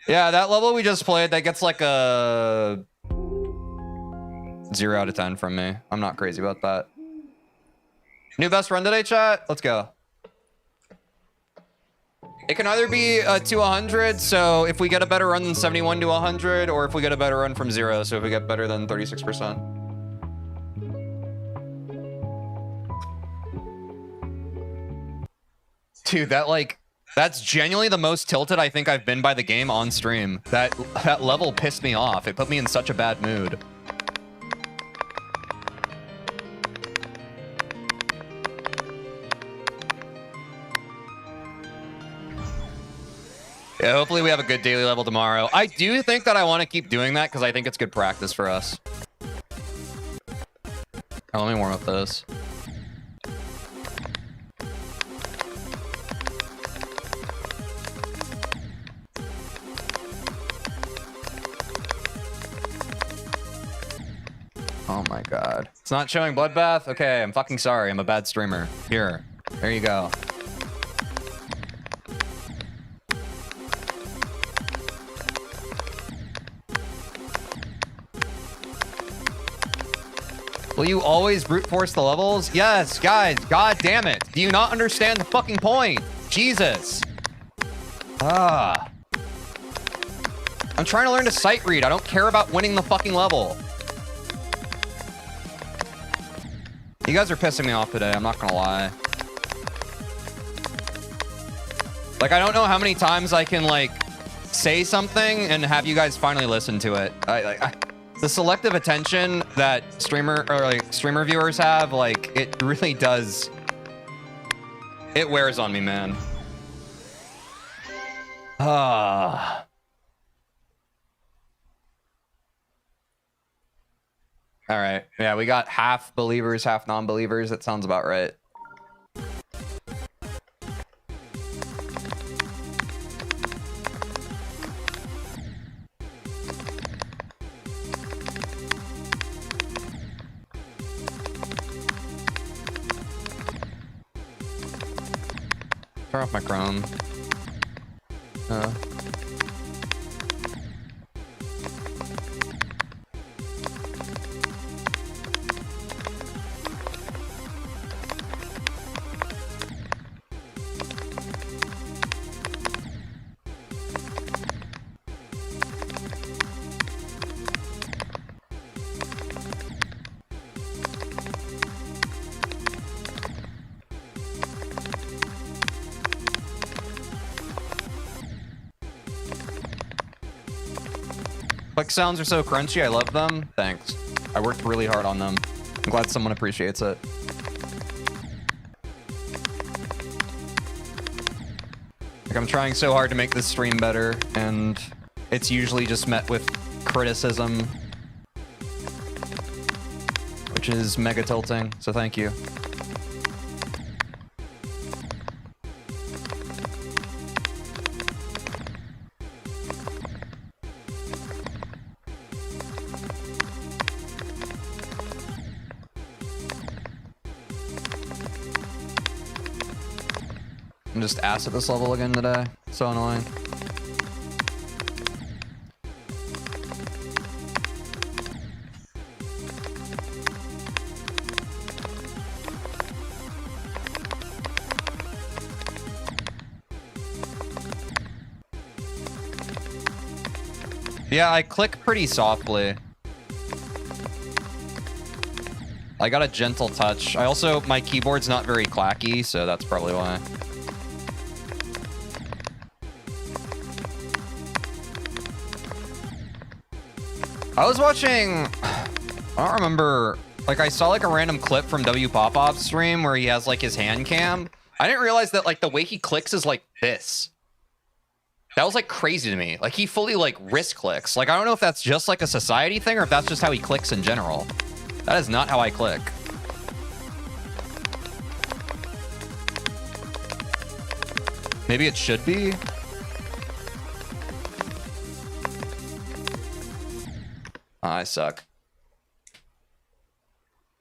Yeah, that level we just played, that gets like a 0 out of 10 from me. I'm not crazy about that. New best run today, chat? Let's go. It can either be 2 to 100, so if we get a better run than 71 to 100, or if we get a better run from 0, so if we get better than 36%. Dude, that's genuinely the most tilted I think I've been by the game on stream. That level pissed me off. It put me in such a bad mood. Yeah, hopefully we have a good daily level tomorrow. I do think that I want to keep doing that because I think it's good practice for us. Oh, let me warm up this. Oh my god. It's not showing Bloodbath? Okay, I'm fucking sorry. I'm a bad streamer. Here. There you go. Will you always brute force the levels? Yes, guys. God damn it. Do you not understand the fucking point? Jesus. Ah. I'm trying to learn to sight read. I don't care about winning the fucking level. You guys are pissing me off today. I'm not gonna lie. Like, I don't know how many times I can, like, say something and have you guys finally listen to it. The selective attention that streamer viewers have, like, it really does. It wears on me, man. Ah. All right. Yeah, we got half believers, half non-believers. That sounds about right. Turn off my Chrome. Click sounds are so crunchy. I love them. Thanks. I worked really hard on them. I'm glad someone appreciates it. Like, I'm trying so hard to make this stream better, and it's usually just met with criticism, which is mega tilting, so thank you. I'm just ass at this level again today. So annoying. Yeah, I click pretty softly. I got a gentle touch. My keyboard's not very clacky, so that's probably why. I was watching, I don't remember, like I saw like a random clip from W Popop's stream where he has like his hand cam. I didn't realize that like the way he clicks is like this. That was like crazy to me. Like he fully like wrist clicks. Like I don't know if that's just like a society thing or if that's just how he clicks in general. That is not how I click. Maybe it should be. I suck.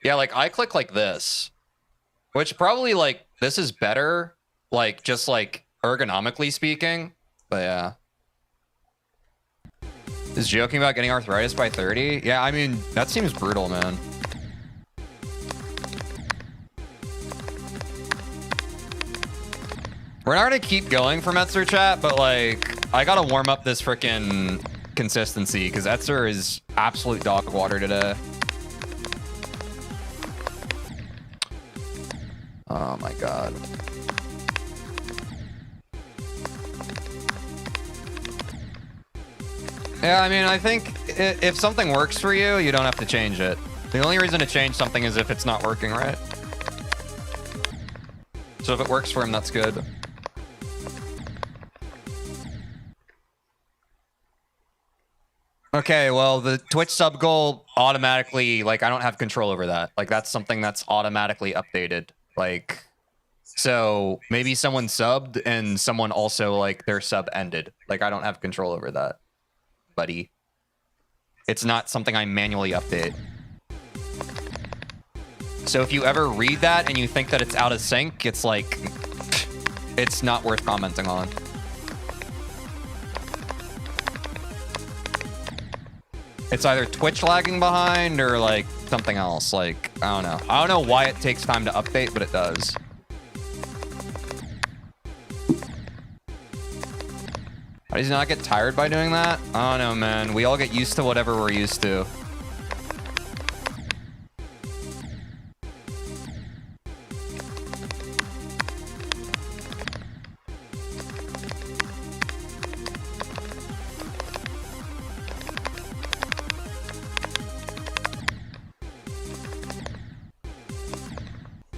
Yeah, like I click like this, which probably like this is better, like just like ergonomically speaking. But yeah. Is joking about getting arthritis by 30? Yeah, I mean, that seems brutal, man. We're not gonna keep going for Metzer chat, but like, I gotta warm up this frickin' consistency because Etzer is absolute dog water today. Oh my god. Yeah, I mean, I think if something works for you, you don't have to change it. The only reason to change something is if it's not working right. So if it works for him, that's good. Okay, well, the Twitch sub goal automatically, like, I don't have control over that. Like, that's something that's automatically updated. Like, so maybe someone subbed and someone also, like, their sub ended. Like, I don't have control over that, buddy. It's not something I manually update. So if you ever read that and you think that it's out of sync, it's like, it's not worth commenting on. It's either Twitch lagging behind or like something else. Like, I don't know. I don't know why it takes time to update, but it does. How does he not get tired by doing that? I don't know, man. We all get used to whatever we're used to.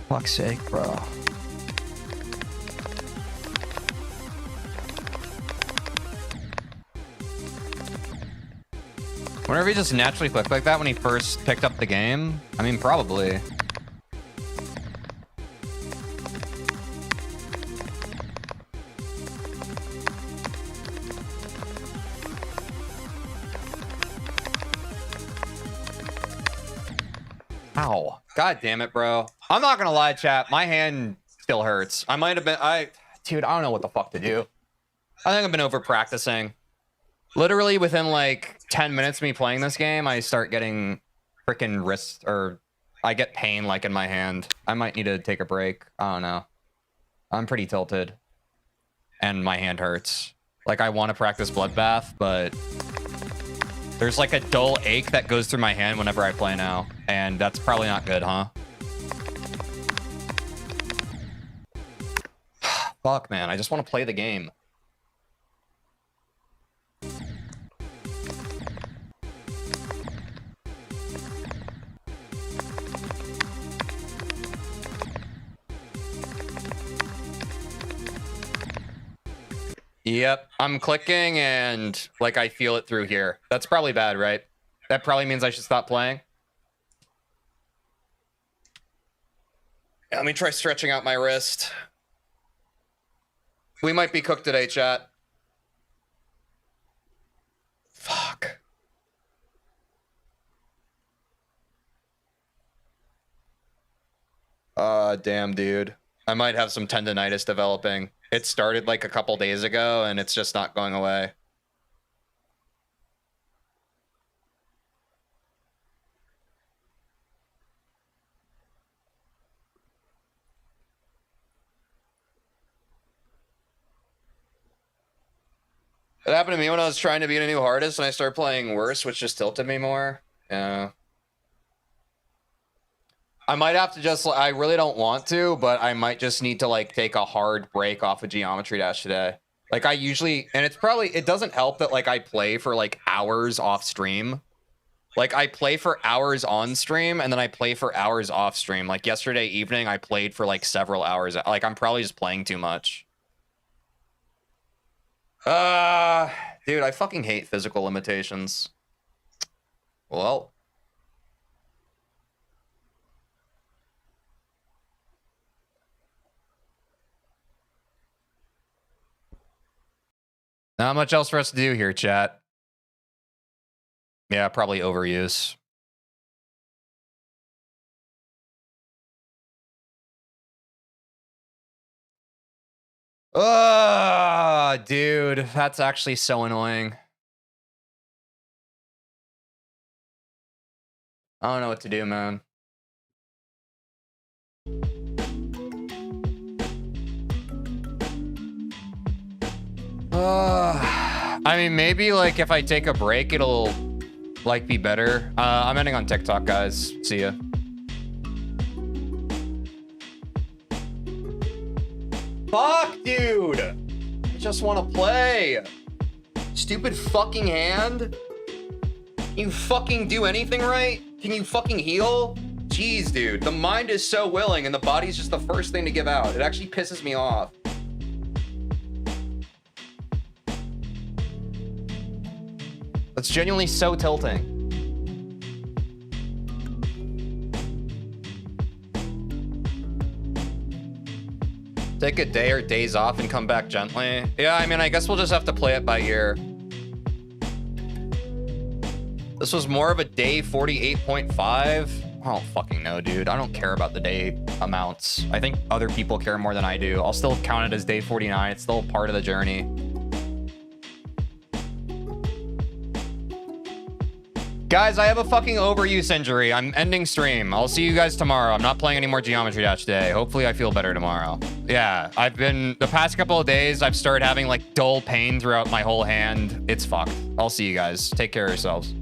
Fuck's sake, bro. Wonder if he just naturally clicked like that when he first picked up the game? I mean, probably. Ow. God damn it, bro. I'm not gonna lie, chat. My hand still hurts. I might have been... Dude, I don't know what the fuck to do. I think I've been over practicing. Literally within like 10 minutes of me playing this game, I start getting freaking wrist... Or I get pain like in my hand. I might need to take a break. I don't know. I'm pretty tilted. And my hand hurts. Like, I want to practice Bloodbath, but... There's like a dull ache that goes through my hand whenever I play now. And that's probably not good, huh? Fuck, man. I just want to play the game. Yep, I'm clicking and like I feel it through here. That's probably bad, right? That probably means I should stop playing. Yeah, let me try stretching out my wrist. We might be cooked today, chat. Fuck. Damn, dude. I might have some tendonitis developing. It started like a couple days ago and it's just not going away. It happened to me when I was trying to beat a new hardest and I started playing worse, which just tilted me more. Yeah. I might have to just, I really don't want to, but I might just need to like take a hard break off of Geometry Dash today. Like I usually, and it's probably, it doesn't help that like I play for like hours off stream. Like, I play for hours on stream, and then I play for hours off stream. Like, yesterday evening, I played for, like, several hours. Like, I'm probably just playing too much. Dude, I fucking hate physical limitations. Well. Not much else for us to do here, chat. Yeah, probably overuse. Dude, that's actually so annoying. I don't know what to do, man. I mean, maybe like if I take a break, it'll like be better. I'm ending on TikTok, guys. See ya. Fuck, dude. I just want to play. Stupid fucking hand. Can you fucking do anything right? Can you fucking heal? Jeez, dude. The mind is so willing and the body's just the first thing to give out. It actually pisses me off. That's genuinely so tilting. Take a day or days off and come back gently. Yeah, I mean, I guess we'll just have to play it by ear. This was more of a day 48.5. I don't fucking know, dude. I don't care about the day amounts. I think other people care more than I do. I'll still count it as day 49. It's still part of the journey. Guys, I have a fucking overuse injury. I'm ending stream. I'll see you guys tomorrow. I'm not playing any more Geometry Dash today. Hopefully I feel better tomorrow. Yeah, the past couple of days, I've started having like dull pain throughout my whole hand. It's fucked. I'll see you guys. Take care of yourselves.